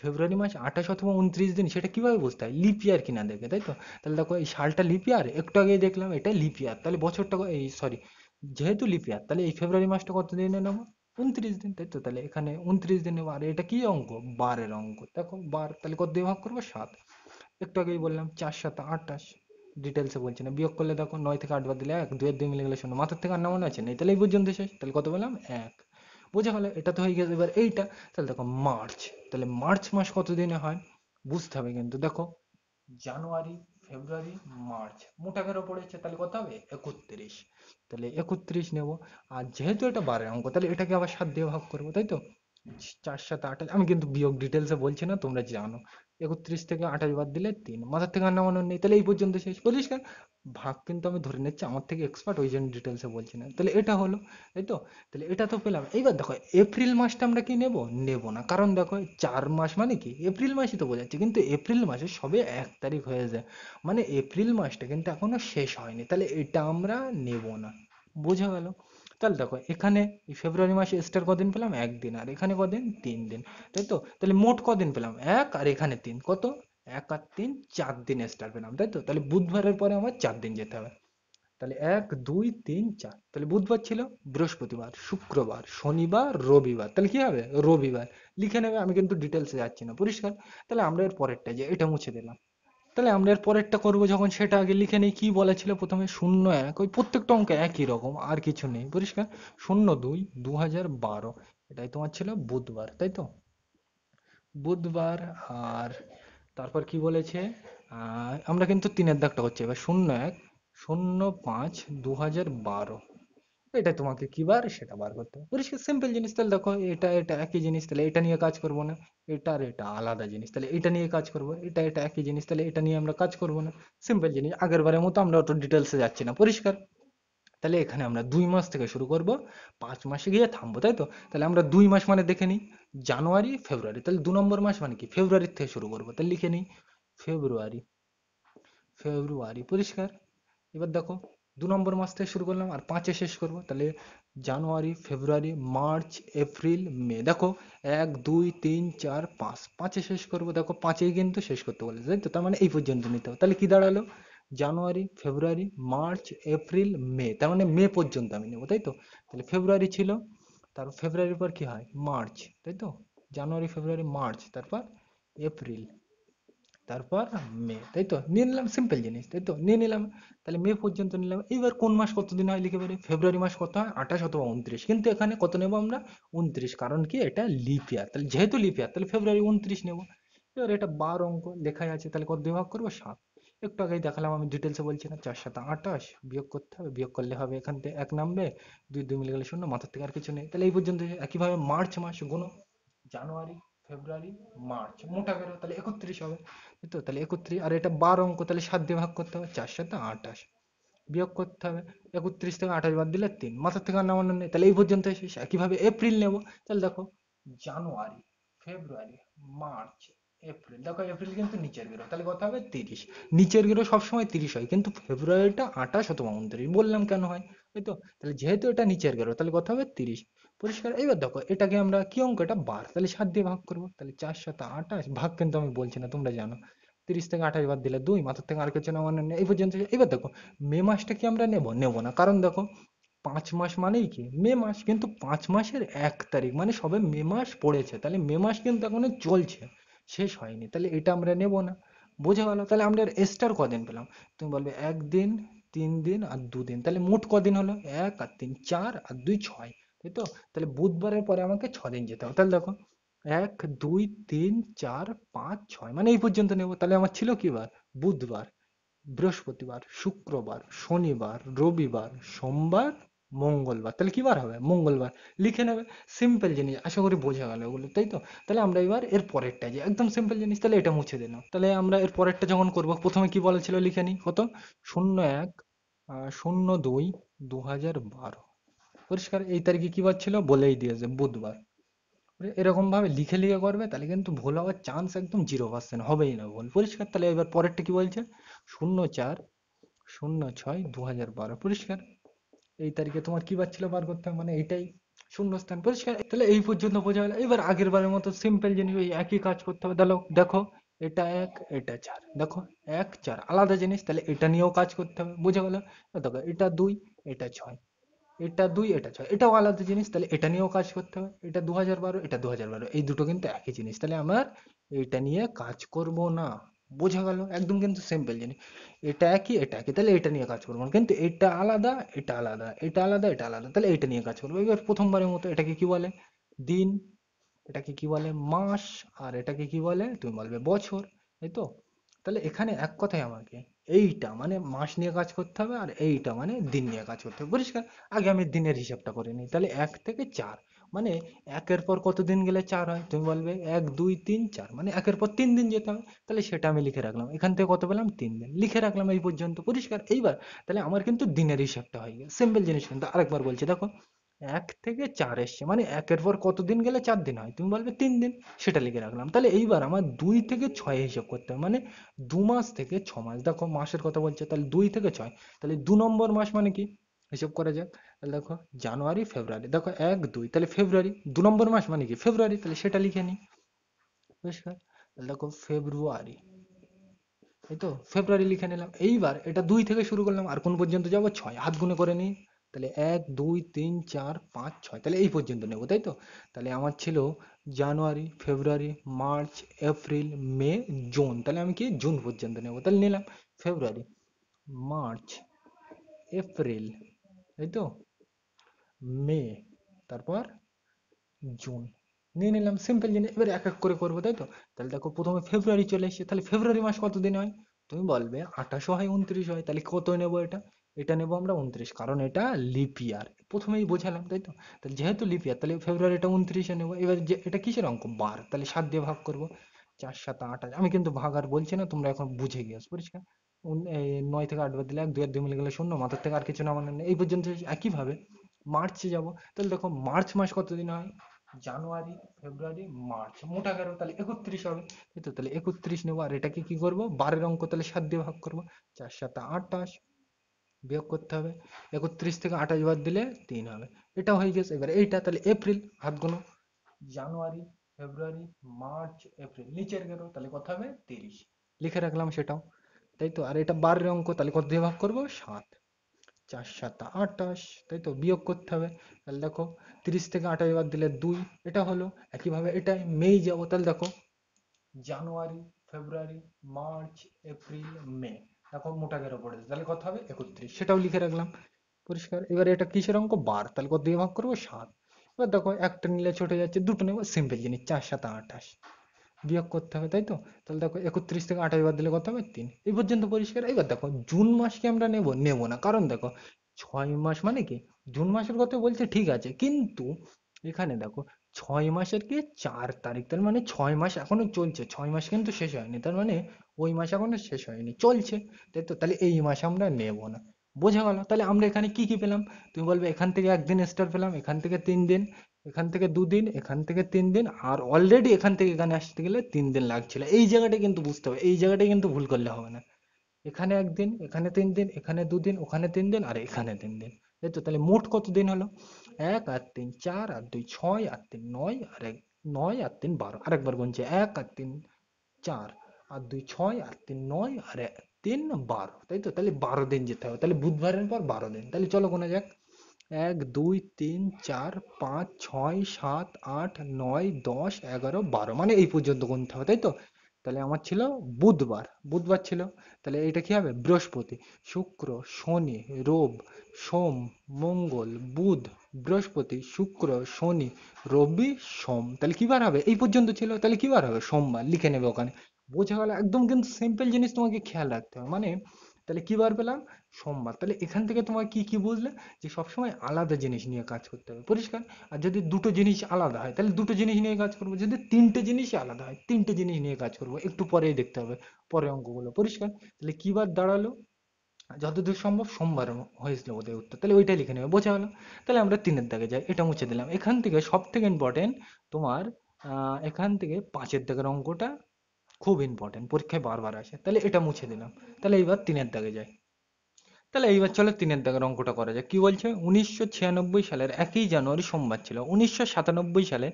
ফেব্রুয়ারি মাস 28 অথবা 29 দিন, সেটা কিভাবে বুঝতে হয়? লিপ ইয়ার কিনা দেখে, তাই তো? তাহলে দেখো এই সালটা লিপ ইয়ার, একটু আগেই দেখলাম এটা লিপ ইয়ার, তাহলে বছরটা এই সরি, যেহেতু লিপ ইয়ার তাহলে এই ফেব্রুয়ারি মাসটা কত দিনে নেবো? 29 দিন, তাই তো? তাহলে এখানে 29 দিন নেবো। আর এটা কি অঙ্ক? বারের অঙ্ক। দেখো বার, তাহলে কত দিয়ে ভাগ করবো? 7। একটু আগেই বললাম 4×7 = 28। ডিটেলসে বলছি না, বিয়োগ করলে দেখো 9 থেকে 8 বাদ দিলে 1, 2 এর 2 মিলে গেলে 0, মাথার থেকে আর নামানো আছে নেই, তাহলে এই পর্যন্ত শেষ। তাহলে কত পেলাম? 1। বোঝা গেল? এটা তো হয়ে গেছে। এবার এইটা, তাহলে দেখো মার্চ, তাহলে মার্চ মাস কত দিনে হয় বুঝতে হবে কিন্তু। দেখো জানুয়ারি, ফেব্রুয়ারি, মার্চ মোট 11 পড়েছে, তাহলে কত হবে? 31। তাহলে 31 নেব। আর যেহেতু এটা বারের অঙ্ক, তাহলে এটাকে আবার 7 দিয়ে ভাগ করবো, তাই তো? 4×7 = 28। আমি কিন্তু বিয়োগ ডিটেলসে বলছি না, তোমরা জানো। 31 থেকে 28 বাদ দিলে 3, মাথার থেকে আর নামানোর নেই, তাহলে এই পর্যন্ত শেষ। পরিষ্কার? ভাগ কিন্তু আমি ধরে নিচ্ছি আমার থেকে এক্সপার্ট, ওই জন্য ডিটেলসে বলছি না। তাহলে এটা হলো, তাই তো? তাহলে এটা তো পেলাম। এইবার দেখো এপ্রিল মাসটা আমরা কি নেব? নেব না, কারণ দেখো 4 মাস মানে কি এপ্রিল মাসই তো বোঝাচ্ছে, কিন্তু এপ্রিল মাসে সবে 1 তারিখ হয়ে যায়, মানে এপ্রিল মাসটা কিন্তু এখনো শেষ হয়নি, তাহলে এটা আমরা নেব না। বোঝা গেল? তাহলে দেখো এখানে এই ফেব্রুয়ারি মাসে এক্সট্রা কদিন পেলাম? 1 দিন। আর এখানে কদিন? 3 দিন, তাই তো? তাহলে মোট কদিন পেলাম? 1, আর এখানে 3, কত? 1 আর 3, 4 দিন এক্সট্রা পেলাম, তাই তো? তাহলে বুধবারের পরে আমার 4 দিন যেতে হবে। তাহলে 1, 2, 3, 4, তাহলে বুধবার ছিল, বৃহস্পতিবার, শুক্রবার, শনিবার, রবিবার, তাহলে কি হবে? রবিবার। লিখে নেবে, আমি কিন্তু ডিটেলসে যাচ্ছি না, পরিষ্কার? তাহলে আমরা এর পরেরটা, যে এটা মুছে দিলাম। তাহলে আমরা এর পরেরটা করবো যখন, সেটা আগে লিখে নেই। কি বলা ছিল প্রথমে? 0, 1, ওই প্রত্যেকটা অঙ্ক একই রকম, আর কিছু নেই, পরিষ্কার? 0, 2, 2012, এটাই তোমার ছিল বুধবার, তাই তো? বুধবার। আর তারপর কি বলেছে? আমরা কিন্তু 3-এর দাগটা হচ্ছে এবার। 01/05/2012, এটা তোমাকে কি বার সেটা বার করতে হবে, পরিষ্কার? সিম্পল জিনিস। তাহলে দেখো এটা এটা একই জিনিস, তাহলে এটা নিয়ে কাজ করবো না। এটা আর এটা আলাদা জিনিস, তাহলে এটা নিয়ে কাজ করবো। এটা এটা একই জিনিস, তাহলে এটা নিয়ে আমরা কাজ করবো না। সিম্পল জিনিস, আগের বারের মতো আমরা অত ডিটেলসে যাচ্ছি না, পরিষ্কার? তাহলে এখানে আমরা 2 মাস থেকে শুরু করব, 5 মাসে গিয়ে থামবো, তাই তো? তাহলে আমরা 2 মাস মানে দেখে নিই, জানুয়ারি, ফেব্রুয়ারি। তাহলে 2 নম্বর মাস মানে কি? ফেব্রুয়ারি থেকে শুরু করবো, তাহলে লিখে নিই ফেব্রুয়ারি। ফেব্রুয়ারি, পরিষ্কার? এবার দেখো 2 নম্বর মাস থেকে শুরু করলাম আর 5-এ শেষ করব, তাহলে জানুয়ারি, ফেব্রুয়ারি, মার্চ, এপ্রিল, মে। দেখো 1, 2, 3, 4, 5, 5-এ শেষ করব। দেখো 5-এই কিন্তু শেষ করতে বলেছে, তাই তো? তার মানে এই পর্যন্ত নিতে হবে। তাহলে কি দাঁড়ালো? জানুয়ারি, ফেব্রুয়ারি, মার্চ, এপ্রিল, মে, তার মানে মে পর্যন্ত আমি নেবো, তাই তো? তাহলে ফেব্রুয়ারি ছিল, তারপর ফেব্রুয়ারির পর কি হয়? মার্চ, তাই তো? জানুয়ারি, ফেব্রুয়ারি, মার্চ, তারপর এপ্রিল, তারপর মে, তাই তো? নিয়ে নিলাম, সিম্পল জিনিস, তাই তো? নিয়ে নিলাম। তাহলে মে পর্যন্ত নিলাম। এইবার কোন মাস কতদিন হয় লিখে পারি। ফেব্রুয়ারি মাস কত হয়? 28 অথবা 29, কিন্তু এখানে কত নেব আমরা? 29, কারণ কি এটা লিপ ইয়ার। তাহলে যেহেতু লিপ ইয়ার, তাহলে ফেব্রুয়ারি 29 নেব। এবার এটা বার অঙ্ক লেখাই আছে, তাহলে কত দিয়ে ভাগ করবো? 7। একটু আগেই দেখালাম, আমি ডিটেলসে বলছি না। 4×7 = 28, বিয়োগ করতে হবে, বিয়োগ করলে হবে এখান থেকে 1 নামবে, 2 2 মিলে গেলে 0, মাথার থেকে আর কিছু নেই। তাহলে এই পর্যন্ত। একইভাবে মার্চ মাস গুণ জানুয়ারি, ফেব্রুয়ারি, মার্চ, মোট 11, তাহলে 31 হবে, এই তো? তাহলে 31, আর এটা 12 অঙ্ক, তাহলে 7 দিয়ে ভাগ করতে হবে। 4×7 = 28, বিয়োগ করতে হবে। 31 থেকে 28 বাদ দিলে 3, মাথার থেকে আর নামানো নেই, তাহলে এই পর্যন্ত শেষ। একইভাবে এপ্রিল নেব। তাহলে দেখো জানুয়ারি, ফেব্রুয়ারি, মার্চ, এপ্রিল। দেখো এপ্রিল কিন্তু নিচের গেরো, তাহলে কত হবে? 30। নিচের গেরো সবসময় 30 হয়, কিন্তু ফেব্রুয়ারিটা 28 অথবা 29, বললাম কেন হয়, তাই তো? তাহলে যেহেতু এটা নিচের গেরো, তাহলে কত হবে? 30, পরিষ্কার? এবার দেখো এটাকে আমরা কি অঙ্ক? এটা বার, তাহলে 7 দিয়ে ভাগ করবো। তাহলে 4×7 = 28, ভাগ কিন্তু আমি বলছি না, তোমরা জানো। 30 থেকে 28 বাদ দিলে 2, মাথার থেকে আর কিছু নামানো নেই, এই পর্যন্ত। এবার দেখো মে মাসটা কি আমরা নেব? নেব না, কারণ দেখো 5 মাস মানেই কি মে মাস, কিন্তু 5 মাসের 1 তারিখ মানে সবে মে মাস পড়েছে, তাহলে মে মাস কিন্তু এখনো চলছে, শেষ হয়নি, তাহলে এটা আমরা নেব না। বোঝা গেল? তাহলে আমরা এক্সট্রা কদিন পেলাম? তুমি বলবে 1 দিন, 3 দিন আর 2 দিন, তাহলে মোট কদিন হলো? 1 আর 3, 4 আর 2, 6, তাই তো? তাহলে বুধবারের পরে আমাকে 6 দিন যেতে হবে। তাহলে দেখো 1, 2, 3, 4, 5, 6, মানে এই পর্যন্ত নেব। তাহলে আমার ছিল কি বার? বুধবার, বৃহস্পতিবার, শুক্রবার, শনিবার, রবিবার, সোমবার, মঙ্গলবার। তাহলে কি বার হবে? মঙ্গলবার। লিখে নেবে, সিম্পল জিনিস, আশা করি বোঝা গেল ওগুলো, তাই তো? তাহলে আমরা এবার এর পরেরটা, যে একদম সিম্পল জিনিস, তাহলে এটা মুছে দিলাম। তাহলে আমরা এর পরেরটা যখন করব, প্রথমে কি বলেছিল লিখে নিই। কত? 01/02/2012, পরিষ্কার? এই তারিখে কি বার ছিল বলেই দিয়েছে, বুধবার। এরকম ভাবে লিখে লিখে করবে, তাহলে কিন্তু ভুল হওয়ার চান্স একদম 0% হবেই না ভুল, পরিষ্কার? তাহলে এবার পরেরটা কি বলছে? 04/06/2012, পরিষ্কার? এই তারিখে তোমার কি বার ছিল বার করতে হবে, মানে এইটাই শূন্যস্থান, পরিষ্কার? তাহলে এই পর্যন্ত বোঝা গেল। এবার আগের বারের মতো সিম্পল জিনিস, ওই একই কাজ করতে হবে। দেখো দেখো এটা 1, এটা 4, দেখো 1, 4 আলাদা জিনিস, তাহলে এটা নিয়েও কাজ করতে হবে, বোঝা গেল? দেখো এটা 2, এটা 6, এটা 2 এটা 6, এটাও আলাদা জিনিস, তাহলে এটা নিয়েও কাজ করতে হবে। এটা 2012, এটা 2012, এই দুটো কিন্তু একই জিনিস, তাহলে আমার এটা নিয়ে কাজ করব না। বোঝা গেল? একদম কিন্তু সিম্পল জিনিস। এটা একই, এটা একই, তাহলে এটা নিয়ে কাজ করবো না, কিন্তু এটা আলাদা, এটা আলাদা, এটা আলাদা, এটা আলাদা, তাহলে এটা নিয়ে কাজ করবো। এবার প্রথমবারের মতো এটাকে কি বলে? দিন। এটাকে কি বলে? মাস। আর এটাকে কি বলে? তুমি বলবে বছর। তাই তো? তাহলে এখানে এক কথায় আমাকে এইটা মানে মাস নিয়ে কাজ করতে হবে, আর এইটা মানে দিন নিয়ে কাজ করতে হবে। পরিষ্কার? আগে আমি দিনের হিসাবটা করে নিই। তাহলে 1 থেকে 4, মানে একের পর কত দিন গেলে 4 হয়? তুমি বলবে 1 2 3 4, মানে একের পর 3 দিন যেতে হবে। তাহলে সেটা আমি লিখে রাখলাম, এখান থেকে কত পেলাম? 3 দিন লিখে রাখলাম এই পর্যন্ত। পরিষ্কার? এইবার তাহলে আমার কিন্তু দিনের হিসাবটা হয়ে গেছে। সিম্পল জিনিস, কিন্তু আরেকবার বলছি দেখো, 1 থেকে 4 এসছে, মানে একের পর কতদিন গেলে 4 দিন হয়? তুমি বলবে 3 দিন, সেটা লিখে রাখলাম। তাহলে এইবার আমার 2 থেকে 6 হিসাব করতে হবে, মানে 2 মাস থেকে 6 মাস। দেখো মাসের কথা বলছে, তাহলে 2 থেকে 6, তাহলে 2 নম্বর মাস মানে কি? হিসাব করা যাক। তাহলে দেখো জানুয়ারি ফেব্রুয়ারি, দেখো 1 2, তাহলে ফেব্রুয়ারি 2 নম্বর মাস মানে কি? ফেব্রুয়ারি, তাহলে সেটা লিখে নিই। পরিষ্কার? তাহলে দেখো ফেব্রুয়ারি, এই তো ফেব্রুয়ারি লিখে নিলাম। এইবার এটা 2 থেকে শুরু করলাম, আর কোন পর্যন্ত যাব? 6, হাত গুনে করে নিই। তাহলে 1 2 3 4 5 6, তাহলে এই পর্যন্ত নেব, তাই তো? তাহলে আমার ছিল January February March April May June, তাহলে আমি কি জুন পর্যন্ত নেব। তাহলে নিলাম ফেব্রুয়ারি মার্চ এপ্রিল, তাই তো, মে, তারপর জুন নিয়ে নিলাম। সিম্পল জিনিস, এবার এক এক করে করবো, তাই তো? তাহলে দেখো প্রথমে ফেব্রুয়ারি চলে এসেছে, তাহলে ফেব্রুয়ারি মাস কত দিন হয়? তুমি বলবে 28 হয় 29 হয়, তাহলে কত নেব? এটা এটা নেব আমরা 29, কারণ এটা লিপ ইয়ার, প্রথমেই বোঝালাম, তাই তো? তাহলে যেহেতু লিপ ইয়ার, তাহলে ফেব্রুয়ারিটা 29-এ নেবো। এবার যে এটা কিসের অঙ্ক? বার, তাহলে 7 দিয়ে ভাগ করবো। 4 7 28, আমি কিন্তু ভাগ আর বলছি না, তোমরা এখন বুঝে গিয়েছো। পরিষ্কার? 9 থেকে 8 বাদ দিলে 1, 2 আর 2 মিলে গেলে 0, মাথার থেকে আর কিছু না মানে নেই। এই পর্যন্ত একইভাবে মার্চে যাব। তাহলে দেখো মার্চ মাস কত দিন হয়? জানুয়ারি ফেব্রুয়ারি মার্চ, মোটা গেল, তাহলে 31 হবে। এই তো, তাহলে 31 নেবো। আর এটাকে কি করব? বারের অঙ্ক, তাহলে 7 দিয়ে ভাগ করবো। 4 7 28, বিয়োগ করতে হবে। 31 থেকে 28 বাদ দিলে 3 হবে। এটা হয়ে গেছে। এবার এইটা তাহলে এপ্রিল, হাত গোনো। জানুয়ারি ফেব্রুয়ারি মার্চ এপ্রিল, নিচের গেল, তাহলে কত হবে? 30, লিখে রাখলাম সেটাও, তাই তো? আর এটা বারের অঙ্ক, তাহলে কত দিয়ে ভাগ করবো? 7। 4 7 28, তাই তো? বিয়োগ করতে হবে। তাহলে দেখো 30 থেকে 28 বাদ দিলে 2, এটা হলো। একইভাবে এটা মেই যাবো, তাহলে দেখো জানুয়ারি ফেব্রুয়ারি মার্চ এপ্রিল মে, দেখো মোটা গেরো পড়েছে, তাহলে কত হবে? 31, সেটাও লিখে রাখলাম। পরিষ্কার? এবার এটা কিসের অঙ্ক? বার, তাহলে কত দিয়ে ভাগ করবো? 7। এবার দেখো একটা নিলে ছুটে যাচ্ছে, দুটো নেবো, সিম্পল জিনিস, 4 7 28, বিয়োগ করতে হবে, তাই তো? তাহলে দেখো 31 থেকে 28 বাদ দিলে কত হবে? 3, এই পর্যন্ত পরিষ্কার? এবার দেখো জুন মাসকে আমরা নেব নেব না, কারণ দেখো 6 মাস মানে কি? জুন মাসের কথা বলছে ঠিক আছে, কিন্তু এখানে দেখো 6 মাসের কি 4 তারিখ, তার মানে 6 মাস এখনো চলছে, 6 মাস কিন্তু শেষ হয়নি, তার মানে ওই মাস এখনো শেষ হয়নি, চলছে, তাই তো? তাহলে এই মাস আমরা নেব না। বোঝা গেল? তাহলে আমরা এখানে কি কি পেলাম? তুমি বলবে এখান থেকে একদিন এক্সট্রা পেলাম, এখান থেকে 3 দিন, এখান থেকে 2 দিন, এখান থেকে 3 দিন, আর অলরেডি এখান থেকে এখানে আসতে গেলে 3 দিন লাগছিল। এই জায়গাটা কিন্তু বুঝতে হবে, এই জায়গাটাই কিন্তু ভুল করলে হবে না। এখানে একদিন, এখানে 3 দিন, এখানে 2 দিন, ওখানে 3 দিন, আর এখানে 3 দিন, তাই তো? তাহলে মোট কত দিন হলো? 1 আর 3 4 আর 2 6 আর এক 9 আর 3 12, আরেকবার গুনছে, 1 আর 3 4 আর 2 6 আর 3 9 আর 3 12, তাই তো? তাহলে 12 দিন যেতে হবে, তাহলে বুধবারের পর 12 দিন। তাহলে চলো গোনা যাক। 1 2 3 4 5 6 7 8 9 10 11 12, মানে এই পর্যন্ত গুনতে হবে, তাই তো? তাহলে আমার ছিল বুধবার, বুধবার ছিল, তাহলে এটা কি হবে? বৃহস্পতি, শুক্র, শনি, রব, সোম, মঙ্গল, বুধ, বৃহস্পতি, শুক্র, শনি, রবি, সোম, তাহলে কি বার হবে? এই পর্যন্ত ছিল, তাহলে কি বার হবে? সোমবার, লিখে নেবে ওখানে। বোঝা গেল? একদম কিন্তু সিম্পল জিনিস, তোমাকে খেয়াল রাখতে হবে, মানে তাহলে কি বার পেলাম? সোমবার। তাহলে এখান থেকে তোমার কি কি বুঝলে? যে সবসময় আলাদা জিনিস নিয়ে কাজ করতে হবে। পরিষ্কার? আর যদি দুটো জিনিস আলাদা হয়, তাহলে দুটো জিনিস নিয়ে কাজ করবো। যদি তিনটে জিনিসই আলাদা হয়, তিনটে জিনিস নিয়ে কাজ করবো। একটু পরেই দেখতে হবে, পরে অঙ্কগুলো। পরিষ্কার? তাহলে কি বার দাঁড়ালো? যতদূর সম্ভব সোমবার হয়েছিল বোধহয় উত্তর, তাহলে ওইটাই লিখে নেবে। বোঝা গেল? তাহলে আমরা 3-এর দাগে যাই, এটা মুছে দিলাম। এখান থেকে সব থেকে ইম্পর্টেন্ট তোমার এখান থেকে 5-এর দাগের অঙ্কটা খুব ইম্পর্টেন্ট, পরীক্ষায় বারবার আসে, তাহলে এটা মুছে দিলাম। তাহলে এইবার 3-এর দাগে যাই। তাহলে এইবার চলো 3-এর দাগের অঙ্কটা করা যাক। কি বলছে? 1996 সালের 1 জানুয়ারি সোমবার ছিল। 1997 সালে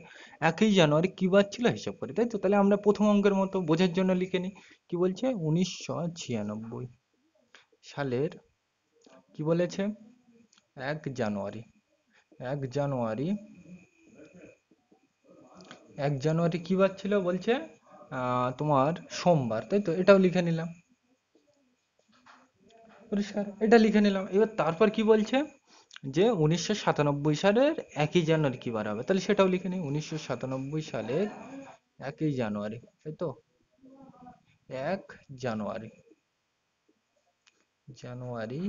1 জানুয়ারি কি বার ছিল? হিসাব করি, তাই তো? তাহলে আমরা প্রথম অঙ্কের মতো বোঝার জন্য লিখে নিই। কি বলছে? 1996 সালের কি বলেছে? 1 জানুয়ারি, 1 জানুয়ারি, 1 জানুয়ারি কি বার ছিল বলছে? তোমার সোমবার, তাই তো, এটাও লিখে নিলাম। পরিষ্কার, এটা লিখে নিলাম। এবার তারপর কি বলছে যে 1997 সালের 1 জানুয়ারি কি বার হবে, তাহলে সেটাও লিখে নিই। 1997 সালের 1 জানুয়ারি, তাই তো, 1 জানুয়ারি, জানুয়ারি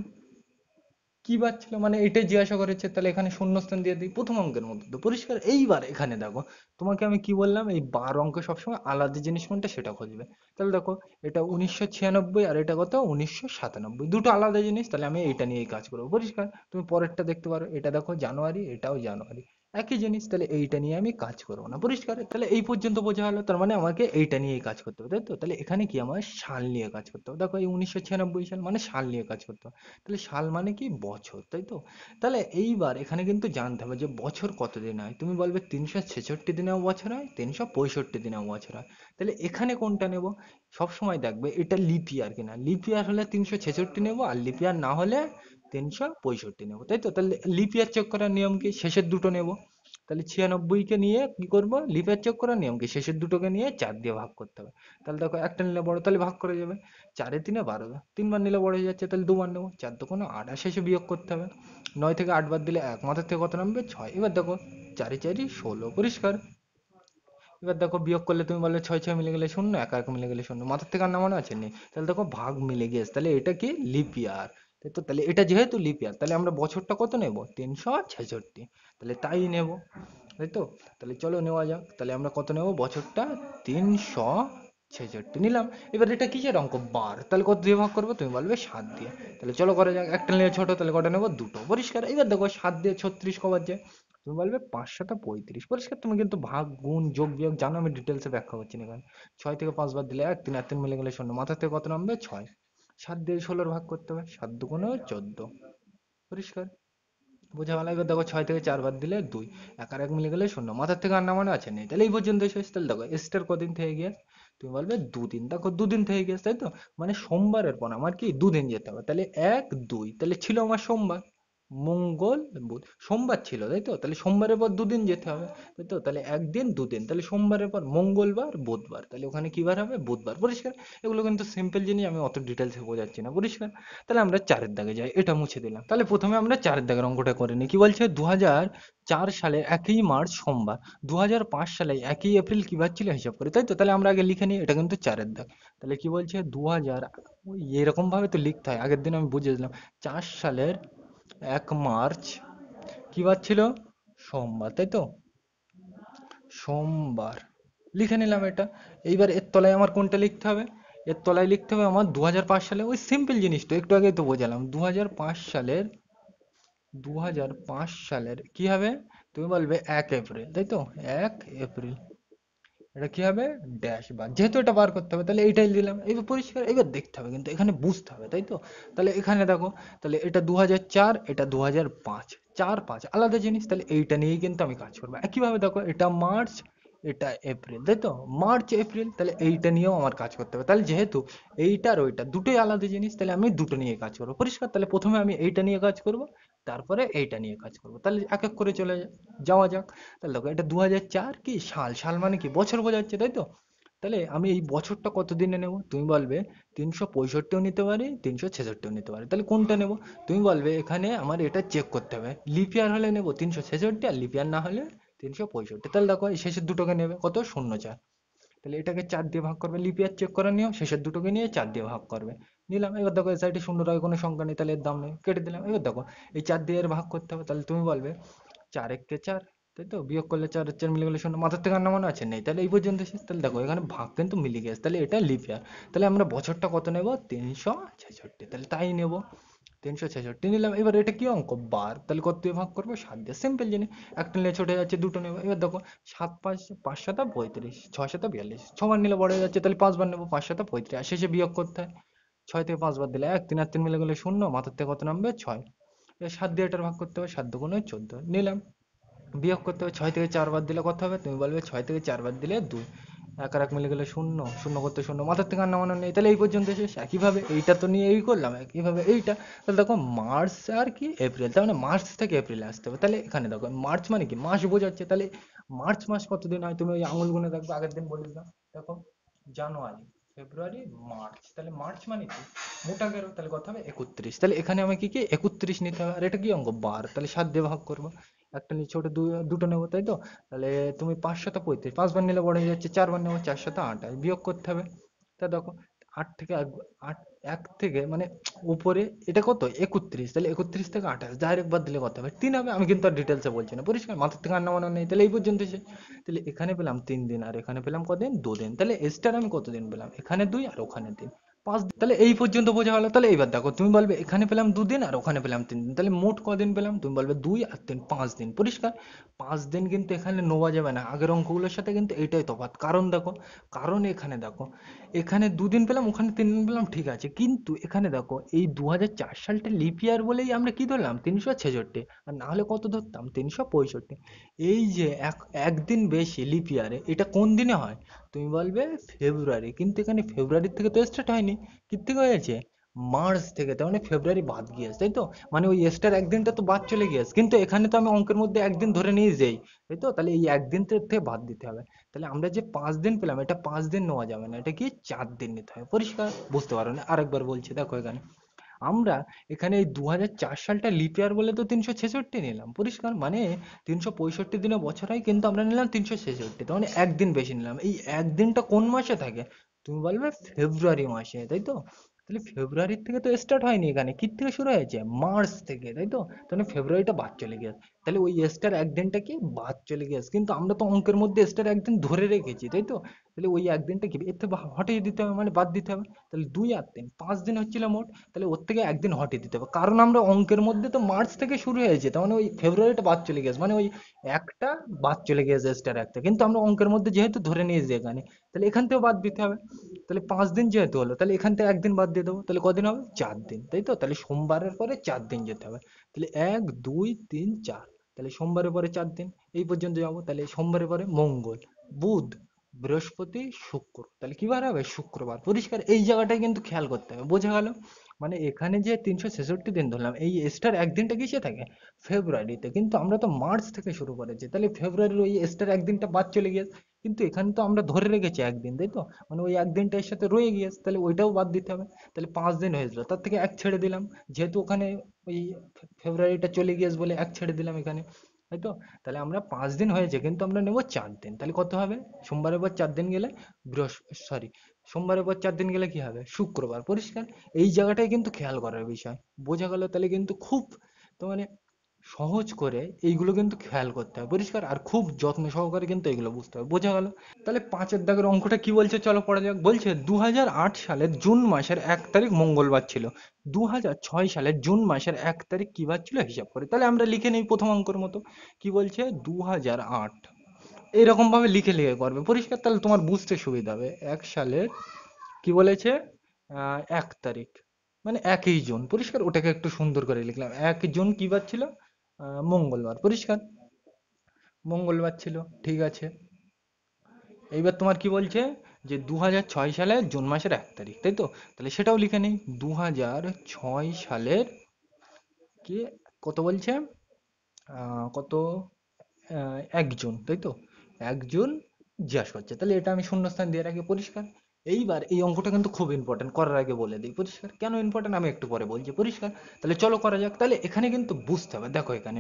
কি বার ছিল মানে এটাই জিজ্ঞাসা করেছে, তাহলে এখানে শূন্যস্থান দিয়ে দিই প্রথম অঙ্কের মধ্যে তো। পরিষ্কার, এইবার এখানে দেখো, তোমাকে আমি কি বললাম, এই বার অঙ্ক সবসময় আলাদা জিনিস কোনটা সেটা খুঁজবে। তাহলে দেখো, এটা 1996 আর এটা কত 1997, দুটো আলাদা জিনিস, তাহলে আমি এইটা নিয়েই কাজ করবো। পরিষ্কার, তুমি পরেরটা দেখতে পারো, এটা দেখো জানুয়ারি, এটাও জানুয়ারি, একই জিনিস, তাহলে এইটা নিয়ে আমি কাজ করবো না। পরিষ্কার, তাহলে এই পর্যন্ত বোঝা হলো, তার মানে আমাকে এইটা নিয়েই কাজ করতে হবে, তাই তো। তাহলে এখানে কি আমার সাল নিয়ে কাজ করতে হবে, দেখো এই 1996 সাল মানে সাল নিয়ে কাজ করতে হবে। তাহলে সাল মানে কি বছর, তাই তো। তাহলে এইবার এখানে কিন্তু জানতে হবে যে বছর কত দিন হয়। তুমি বলবে 366 দিনেও বছর হয়, 365 দিনেও বছর হয়। তাহলে এখানে কোনটা নেব? সব সময় দেখবে এটা লিপ ইয়ার কিনা। লিপ ইয়ার হলে 366 নেবো, আর লিপ ইয়ার না হলে 365 নেবো, তাই তো। তাহলে লিপ ইয়ার চেক করার নিয়ম কি? শেষের দুটো নেব। তাহলে 96 কে নিয়ে কি করবো, লিপ ইয়ার চেক করার নিয়ম কি? শেষের দুটোকে নিয়ে 4 দিয়ে ভাগ করতে হবে। তাহলে দেখো, একটা নিলে বড়, তাহলে ভাগ করে যাবে। 4 এ 3 12, 3 বার নিলে বড় হয়ে যাচ্ছে, তাহলে 2 বার নেবো। 4 দুগুণে 8, আর শেষে বিয়োগ করতে হবে। 9 থেকে 8 বাদ দিলে 1, মাথার থেকে কত নামবে? 6। এবার দেখো, 4 4 16, পরিষ্কার। এবার দেখো বিয়োগ করলে তুমি বললে 6 6 মিলে গেলে শূন্য, 1 1 মিলে গেলে শূন্য, মাথার থেকে আর নামানো আছে নেই। তাহলে দেখো ভাগ মিলে গিয়েছে, তাহলে এটা কি লিপ ইয়ার, তাই তো। তাহলে এটা যেহেতু লিপ ইয়ার, তাহলে আমরা বছরটা কত নেব? 366, তাহলে তাই নেব, তাই তো। তাহলে চলো নেওয়া যাক, তাহলে আমরা কত নেব বছরটা? 366 নিলাম। এবার এটা কিসের অঙ্ক? বার, তাহলে কত দিয়ে ভাগ করবো? তুমি বলবে 7 দিয়ে। তাহলে চলো করা যাক, একটা নিলে ছোট, তাহলে কটা নেবো? দুটো, পরিষ্কার। এবার দেখো 7 দিয়ে 36 কবার যায়? তুমি বলবে 5 7 35, পরিষ্কার। তুমি কিন্তু ভাগ গুণ যোগ বিয়োগ জানো, আমি ডিটেলসে ব্যাখ্যা করছি না এখানে। 6 থেকে 5 বাদ দিলে 1, 3 আর 3 মিলে গেলে শূন্য, মাথা থেকে কত নামবে? 6। 7 দিয়ে 16 ভাগ করতে হবে, 7 দুগুণে 14, পরিষ্কার। বোঝা গেল? এবার দেখো 6 থেকে 4 বাদ দিলে 2, 1 আর 1 মিলে গেলে শূন্য, মাথার থেকে আর নামানো আছে নেই। তাহলে এই পর্যন্ত শেষ। তাহলে দেখো এস্টার কদিন থেকে গিয়ে? তুমি বলবে 2 দিন, দেখো 2 দিন থেকে গিয়েছে, তাই তো। মানে সোমবারের পর আমার কি 2 দিন যেতে হবে, তাহলে 1 2, তাহলে ছিল আমার সোমবার, মঙ্গল, বুধ, সোমবার ছিল, তাই তো। তাহলে সোমবারের পর 2 দিন যেতে হবে, তাই তো। তাহলে 1 দিন 2 দিন, তাহলে সোমবারের পর মঙ্গলবার বুধবার, তাহলে ওখানে কি বার হবে? বুধবার, পরিষ্কার। এগুলো কিন্তু সিম্পল জিনিস, আমি অত ডিটেলসে বোঝাচ্ছি না, পরিষ্কার। তাহলে আমরা 4-এর দাগে যাই, এটা মুছে দিলাম। তাহলে প্রথমে আমরা 4-এর দাগের অঙ্কটা করে নিই। কি বলছে? 2004 সালে 1 মার্চ সোমবার, 2005 সালে 1 এপ্রিল কি বার ছিল হিসাব করে, তাই তো। তাহলে আমরা আগে লিখে নিই, এটা কিন্তু 4-এর দাগ। তাহলে কি বলছে? 2000, ওই এরকম ভাবে তো লিখতে হয়, আগের দিন আমি বুঝে দিলাম। 4 সালের 1 মার্চ কি বার ছিল? সোমবার, তাই তো, সোমবার, লিখে নিলাম এটা। এইবার এর তলায় আমার কোনটা লিখতে হবে? এর তলায় লিখতে হবে আমার 2005 সালে, ওই সিম্পল জিনিসটা একটু আগেই তো বোঝালাম। 2005 সালের, 2005 সালের কি হবে? তুমি বলবে 1 এপ্রিল, তাই তো, 1 এপ্রিল। এটা কি হবে? ড্যাশ বার, যেহেতু এটা বার করতে হবে, তাহলে এইটাই দিলাম। এবার পরিষ্কার, এবার দেখতে হবে কিন্তু এখানে বুঝতে হবে, তাই তো। তাহলে এখানে দেখো, তাহলে এটা 2004, এটা 2005, 4 5 আলাদা জিনিস, তাহলে এইটা নিয়েই কিন্তু আমি কাজ করবো। একইভাবে দেখো, এটা মার্চ, এটা এপ্রিল, তাই তো, মার্চ এপ্রিল, তাহলে এইটা নিয়েও আমার কাজ করতে হবে। তাহলে যেহেতু এইটা আর ওইটা দুটোই আলাদা জিনিস, তাহলে আমি দুটো নিয়ে কাজ করবো, পরিষ্কার। তাহলে প্রথমে আমি এইটা নিয়ে কাজ করব, তারপরে এইটা নিয়ে কাজ করবো। তাহলে এক এক করে চলে যাওয়া যাক। তাহলে দেখো, এটা 2004 কি সাল, সাল মানে কি বছর বোঝাচ্ছে, তাই তো। তাহলে আমি এই বছরটা কত দিনে নেব? তুমি বলবে 365ও নিতে পারি, 366ও নিতে পারি, তাহলে কোনটা নেব? তুমি বলবে এখানে আমার এটা চেক করতে হবে, লিপ ইয়ার হলে নেব 366, আর লিপ ইয়ার না হলে 365। তাহলে দেখো এই শেষের দুটোকে নেবে কত? 0 4, তাহলে এটাকে 4 দিয়ে ভাগ করবে, লিপ ইয়ার চেক করার নিয়ম, শেষের দুটোকে নিয়ে 4 দিয়ে ভাগ করবে। নিলাম। এবার দেখো এই সাইডে শূন্য রয় কোনো সংখ্যা নেই, তাহলে এর দাম নেই, কেটে দিলাম। এবার দেখো এই 4 দিয়ে এর ভাগ করতে হবে, তাহলে তুমি বলবে 4 1 কে 4, তাই তো, বিয়োগ করলে 4 আর 4 মিলে গেলে শূন্য, মাথার থেকে আর নামানো আছে নেই, তাহলে এই পর্যন্ত শেষ। তাহলে দেখো এখানে ভাগ কিন্তু মিলে গেছে, তাহলে এটা লিপ ইয়ার। তাহলে আমরা বছরটা কত নেব? 366, তাহলে তাই নেব, 366 নিলাম। এবার এটা কি অঙ্ক? বার, তাহলে কত দিয়ে ভাগ করবো? 7 দিয়ে, সিম্পল জিনিস। একটা নিলে ছোট হয়ে যাচ্ছে, দুটো নেবো। এবার দেখো 7 5, 5 7 35, 6 7 42, 6 বার নিলে বড় হয়ে যাচ্ছে, তাহলে 5 বার নেবো, 5 7 35, আর শেষে বিয়োগ করতে হয়। 6 থেকে 5 বাদ দিলে 1, 3 আর 3 মিলে গেলে শূন্য, মাথার থেকে কত নামবে? 6। এবার 7 দিয়ে এটার ভাগ করতে হবে, 7 দুগুণে 14 নিলাম। বিয়োগ করতে হবে, 6 থেকে 4 বাদ দিলে কত হবে? তুমি বলবে 6 থেকে 4 বাদ দিলে 2। এক আর এক মিলে গেলে শূন্য, শূন্য করতে শূন্য, মাথার থেকে আর নামানো নেই, তাহলে এই পর্যন্ত শেষ। একইভাবে এইটা তো নিয়ে এই করলাম, একইভাবে এইটা। তাহলে দেখো মার্চ আর কি এপ্রিল, তার মানে মার্চ থেকে এপ্রিলে আসতে হবে। তাহলে এখানে দেখো মার্চ মানে কি মাস বোঝাচ্ছে, তাহলে মার্চ মাস কতদিন হয় তুমি ওই আঙুল গুনে দেখবে, আগের দিন বলে দিলাম। দেখো জানুয়ারি, ফেব্রুয়ারি, মার্চ, তাহলে মার্চ মানে কি মোটা গেল, তাহলে কত হবে 31। তাহলে এখানে আমাকে কি 31 নিতে হবে, আর এটা কি অঙ্ক বার, তাহলে 7 দিয়ে ভাগ করবো, একটা নিচে ওটা দুটো নেবো, তাই তো। তাহলে তুমি 5 7 35, 5 বার নিলে বড় হয়ে যাচ্ছে, 4 বার নেবো, 4 7 28, বিয়োগ করতে হবে। তা দেখো 8 থেকে আট, এক থেকে মানে উপরে এটা কত 31, তাহলে 31 থেকে 28 ডাইরেক্ট বাদ দিলে কত হবে 3 হবে। আমি কিন্তু আর ডিটেলসে বলছি না, পরিষ্কার, মাথার থেকে আর নামানো নেই, তাহলে এই পর্যন্ত এসে। তাহলে এখানে পেলাম 3 দিন, আর এখানে পেলাম কদিন 2 দিন, তাহলে এক্সট্রা আমি কতদিন পেলাম, এখানে 2 আর ওখানে 3, 5 দিন। তাহলে এই পর্যন্ত বোঝা গেল। তাহলে এইবার দেখো তুমি বলবে এখানে পেলাম 2 দিন আর ওখানে পেলাম 3 দিন, তাহলে মোট কদিন পেলাম, তুমি বলবে 2 আর 3 5 দিন, পরিষ্কার। 5 দিন কিন্তু এখানে নেওয়া যাবে না, আগের অঙ্কগুলোর সাথে কিন্তু এটাই তফাৎ। কারণ দেখো, কারণ এখানে দেখো, এখানে 2 দিন পেলাম, ওখানে 3 দিন পেলাম, ঠিক আছে, কিন্তু এখানে দেখো এই 2004 সালটা লিপ ইয়ার বলেই আমরা কি ধরলাম 366, আর না হলে কত ধরতাম 365। এই যে একদিন বেশি লিপ ইয়ারে, এটা কোন দিনে হয় তুমি বলবে ফেব্রুয়ারি, কিন্তু এখানে ফেব্রুয়ারির থেকে তো স্টার্ট হয়নি, কি থেকে হয়েছে মার্চ থেকে, তার মানে ফেব্রুয়ারি বাদ গিয়েছে, তাই তো। মানে ওই এক্সট্রা একদিনটা তো বাদ চলে গিয়েছে, কিন্তু এখানে তো আমি অঙ্কের মধ্যে একদিন ধরে নিয়ে যাই, তাই তো। তাহলে এই একদিন থেকে বাদ দিতে হবে। তাহলে আমরা যে 5 দিন পেলাম, এটা 5 দিন নেওয়া যাবে না, এটা কি 4 দিন নিতে হবে, পরিষ্কার, বুঝতে পারো না। আরেকবার বলছি দেখো, এখানে আমরা এখানে এই 2004 সালটা লিপ ইয়ার বলে তো 366 নিলাম, পরিষ্কার, মানে 365 দিনে বছর হয়, কিন্তু আমরা নিলাম 366, তার মানে একদিন বেশি নিলাম। এই একদিনটা কোন মাসে থাকে তুমি বলবে ফেব্রুয়ারি মাসে, তাই তো। তাহলে ফেব্রুয়ারির থেকে তো স্টার্ট হয়নি, এখানে কি থেকে শুরু হয়েছে মার্চ থেকে, তাই তো। তাহলে ফেব্রুয়ারিটা বাদ চলে গেছে, তাহলে ওই এক্সট্রা একদিনটা কি বাদ চলে গেছে, কিন্তু আমরা তো অঙ্কের মধ্যে এক্সট্রা একদিন ধরে রেখেছি, তাই তো। তাহলে ওই একদিনটা কি এর থেকে হটিয়ে দিতে হবে, মানে বাদ দিতে হবে। তাহলে 2 আর 3 5 দিন হচ্ছিল মোট, তাহলে ওর থেকে একদিন হটিয়ে দিতে হবে, কারণ আমরা অঙ্কের মধ্যে তো মার্চ থেকে শুরু হয়েছে, তার মানে ওই ফেব্রুয়ারিটা বাদ চলে গেছে, মানে ওই একটা বাদ চলে গেছে এক্সট্রা একটা, কিন্তু আমরা অঙ্কের মধ্যে যেহেতু ধরে নিয়েছি এখানে, তাহলে এখান থেকেও বাদ দিতে হবে। তাহলে 5 দিন যেহেতু হলো, তাহলে এখান থেকে একদিন বাদ দিয়ে দেবো, তাহলে কদিন হবে 4 দিন, তাই তো। তাহলে সোমবারের পরে 4 দিন যেতে হবে, তাহলে 1 2 3 4, তাহলে সোমবারের পরে 4 দিন, এই পর্যন্ত যাবো। তাহলে সোমবারের পরে মঙ্গল, বুধ, বৃহস্পতি, শুক্র, তাহলে কি বার হবে শুক্রবার, পরিষ্কার। এই জায়গাটাই কিন্তু খেয়াল করতে হবে, বোঝা গেল। মানে এখানে যে 366 দিন ধরলাম, এই এক্সট্রার একদিনটা কিসে থাকে ফেব্রুয়ারিতে, কিন্তু আমরা তো মার্চ থেকে শুরু করেছি, তাহলে ফেব্রুয়ারির ওই এক্সট্রার একদিনটা বাদ চলে গিয়েছে, কিন্তু এখানে তো আমরা ধরে রেখেছি একদিন, তাই তো। মানে ওই একদিনটা এর সাথে রয়ে গিয়েছে, তাহলে ওইটাও বাদ দিতে হবে। তাহলে 5 দিন হয়েছিল, তার থেকে এক ছেড়ে দিলাম, যেহেতু ওখানে ওই ফেব্রুয়ারিটা চলে গিয়েছে বলে এক ছেড়ে দিলাম এখানে, তাই তো। তাহলে আমরা 5 দিন হয়েছে, কিন্তু আমরা নেবো 4 দিন, তাহলে কত হবে সোমবারের পর 4 দিন গেলে সরি, সোমবারের পর 4 দিন গেলে কি হবে শুক্রবার, পরিষ্কার। এই জায়গাটাই কিন্তু খেয়াল করার বিষয়, বোঝা গেল। তাহলে কিন্তু খুব, তো মানে সহজ করে এইগুলো কিন্তু খেয়াল করতে হবে, পরিষ্কার, আর খুব যত্ন সহকারে কিন্তু এগুলো বুঝতে হবে, বোঝা গেল। তাহলে 5-এর দাগের অঙ্কটা কি বলছে চলো পড়া যাক। বলছে 2008 সালের জুন মাসের 1 তারিখ মঙ্গলবার ছিল, 2006 সালের জুন মাসের 1 তারিখ কি বার ছিল হিসাব করে। তাহলে আমরা লিখে নেই প্রথম অঙ্কের মতো, কি বলছে 2008, এরকম ভাবে লিখে লিখে করবে, পরিষ্কার, তাহলে তোমার বুঝতে সুবিধা হবে। 1 সালের কি বলেছে 1 তারিখ, মানে 1ই জুন, পরিষ্কার, ওটাকে একটু সুন্দর করে লিখলাম, 1 জুন কি বার ছিল মঙ্গলবার, পরিষ্কার, মঙ্গলবার ছিল, ঠিক আছে। এইবার তোমার কি বলছে যে 2006 সালের জুন মাসের 1 তারিখ, তাই তো। তাহলে সেটাও লিখে নেই, 2006 সালের কি কত বলছে কত 1 জুন, তাই তো, 1 জুন জিজ্ঞাসা করছে, তাহলে এটা আমি শূন্যস্থান দিয়ে রাখি, পরিষ্কার। এইবার এই অঙ্কটা কিন্তু খুব ইম্পর্টেন্ট, করার আগে বলে দিই, পরিষ্কার, কেন ইম্পর্টেন্ট আমি একটু পরে বলছি, পরিষ্কার। তাহলে চলো করা যাক। তাহলে এখানে কিন্তু বুঝতে হবে, দেখো এখানে,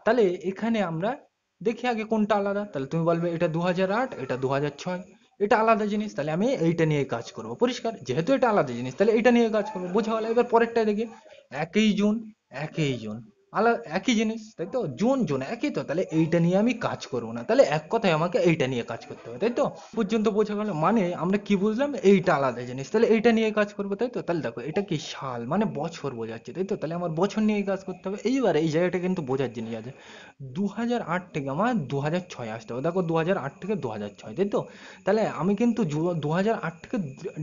তাহলে এখানে আমরা দেখি আগে কোনটা আলাদা, তাহলে তুমি বলবে এটা 2008, এটা 2006, এটা আলাদা জিনিস, তাহলে আমি এইটা নিয়ে কাজ করবো, পরিষ্কার, যেহেতু এটা আলাদা জিনিস তাহলে এটা নিয়ে কাজ করবো, বোঝা গেল। এবার পরেরটা দেখি, 1ই জুন, 1ই জুন, আলাদা একই জিনিস, তাই তো, জুন জুন একই তো, তাহলে এইটা নিয়ে আমি কাজ করবো না, তাহলে এক কথায় আমাকে এইটা নিয়ে কাজ করতে হবে, তাই তো। পর্যন্ত বোঝা গেল, মানে আমরা কি বুঝলাম এইটা আলাদা জিনিস, তাহলে এইটা নিয়ে কাজ করবো, তাই তো। তাহলে দেখো এটা কি সাল, মানে বছর বোঝাচ্ছে, তাই তো, তাহলে আমার বছর নিয়ে কাজ করতে হবে। এইবার এই জায়গাটা কিন্তু বোঝার জিনিস আছে, 2008 থেকে আমার 2006 আসতে হবে, দেখো 2008 থেকে 2006, তাই তো। তাহলে আমি কিন্তু 2008 থেকে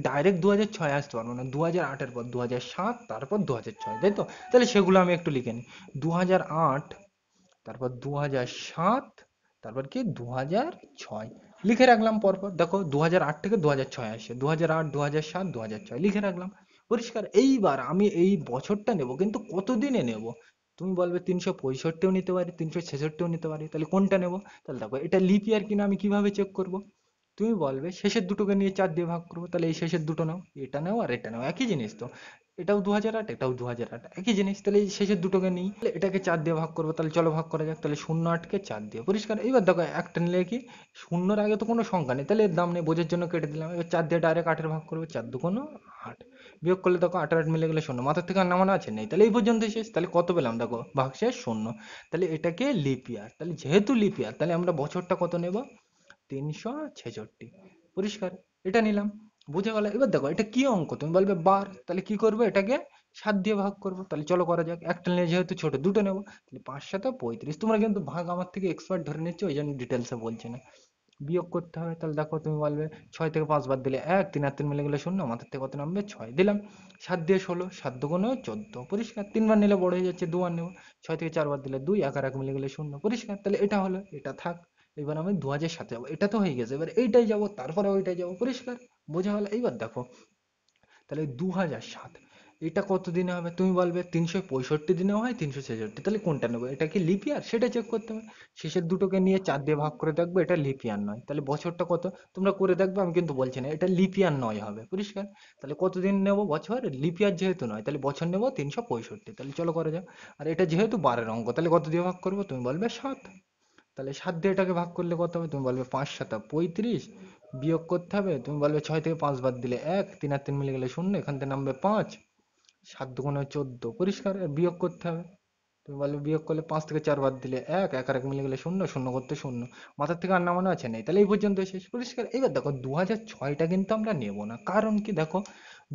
ডাইরেক্ট 2006 আসতে পারবো না, 2008-এর পর 2007, তারপর 2006, তাই তো। তাহলে সেগুলো আমি একটু লিখে নিই, 2008, তারপর 2007, তারপর কি 2006, লিখে রাখলাম পরপর, দেখো 2008 থেকে 2006 আসে, 2008, 2007, 2006 লিখে রাখলাম। পরিষ্কার? এইবার আমি এই বছরটা নেব, কিন্তু কত দিনে নেব? তুমি বলবে 365ও নিতে পারি, 366ও নিতে পারি, তাহলে কোনটা নেব? তাহলে দেখো এটা লিপ ইয়ার কিনা আমি কিভাবে চেক করব? তুমি বলবে শেষের দুটোকে নিয়ে 4 দিয়ে ভাগ করবো, তাহলে এই শেষের দুটো নাও, এটা নাও আর এটা নাও, একই জিনিস তো। এটাও 2008, এটাও 2008, একই জিনিস, তাহলে এই শেষের দুটোকে নিই, তাহলে এটাকে 4 দিয়ে ভাগ করবো, তাহলে চলো ভাগ করা যাক। তাহলে 0,8কে 4 দিয়ে, পরিষ্কার? এবার দেখো একটা নিলে কি, শূন্যর আগে তো কোনো সংখ্যা নেই, তাহলে এর দাম নেই, বোঝার জন্য কেটে দিলাম। এবার 4 দিয়ে ডাইরেক্ট 8-এর ভাগ করবো, 4 দুগুণ 8, বিয়োগ করলে দেখো 8 আর 8 মিলে গেলে শূন্য, মাথার থেকে আর নামানো আছে? নেই। তাহলে এই পর্যন্ত শেষ। তাহলে কত পেলাম দেখো, ভাগশেষ শূন্য। তাহলে এটাকে লিপ ইয়ার, তাহলে যেহেতু লিপ ইয়ার, তাহলে আমরা বছরটা কত নেব? 366। পরিষ্কার? এটা নিলাম, বুঝে গেল? এবার দেখো এটা কি অঙ্ক, তুমি বলবে বার, তাহলে কি করবো, এটাকে 7 দিয়ে ভাগ করবো। তাহলে চলো করা যাক, একটা নিয়ে যেহেতু ছোট, দুটো নেবো, তাহলে 5×7 = 35। তোমরা কিন্তু ভাগ আমার থেকে এক্সপার্ট ধরে নিচ্ছ, ওই জন্য ডিটেলসে বলছি না। বিয়োগ করতে হবে, তাহলে দেখো তুমি বলবে 6 থেকে 5 বাদ দিলে 1, 3 আর 3 মিলে গেলে শূন্য, মাথার থেকে কত নামবে? 6 দিলাম। 7 দিয়ে 16, 7 দুগুণ 14, পরিষ্কার? 3 বার নিলে বড় হয়ে যাচ্ছে, 2 বার নেবো। 6 থেকে 4 বাদ দিলে 2, 1 আর 1 মিলে গেলে শূন্য, পরিষ্কার? তাহলে এটা হলো, এটা থাক। এবার আমি 2007 যাবো, এটা তো হয়ে গেছে, এবার এইটাই যাবো, তারপরে ওইটাই যাবো, পরিষ্কার? বোঝা গেল? এইবার দেখো, তাহলে 2007 এটা কত দিনে হবে? তুমি বলবে 365 দিনেও হয়, 366, তাহলে কোনটা নেবো? এটা কি লিপ ইয়ার, সেটা চেক করতে হবে। শেষের দুটোকে নিয়ে 4 দিয়ে ভাগ করে দেখবো, এটা লিপ ইয়ার নয়, তাহলে বছরটা কত? তোমরা করে দেখবে, আমি কিন্তু বলছি না, এটা লিপ ইয়ার নয় হবে, পরিষ্কার? তাহলে কতদিন নেবো বছর? লিপ ইয়ার যেহেতু নয়, তাহলে বছর নেবো 365, তাহলে চলো করা যাক। আর এটা যেহেতু 12-এর অঙ্ক, তাহলে কত দিয়ে ভাগ করবো? তুমি বলবে 7। তাহলে 7 দিয়ে এটাকে ভাগ করলে কত হবে? তুমি বলবে 5×7 = 35, বিয়োগ করতে হবে, তুমি বলবে 6 থেকে 5 বাদ দিলে 1, 3 আর 3 মিলে গেলে শূন্য, এখান থেকে নামবে 5, 7 দুগুণ 14, পরিষ্কার? আর বিয়োগ করতে হবে, তুমি বলবে বিয়োগ করলে 5 থেকে 4 বাদ দিলে 1, 1 আর 1 মিলে গেলে শূন্য, শূন্য করতে শূন্য, মাথার থেকে আর নামানো আছে? নেই। তাহলে এই পর্যন্ত শেষ, পরিষ্কার? এবার দেখো 2006টা কিন্তু আমরা নেব না, কারণ কি দেখো,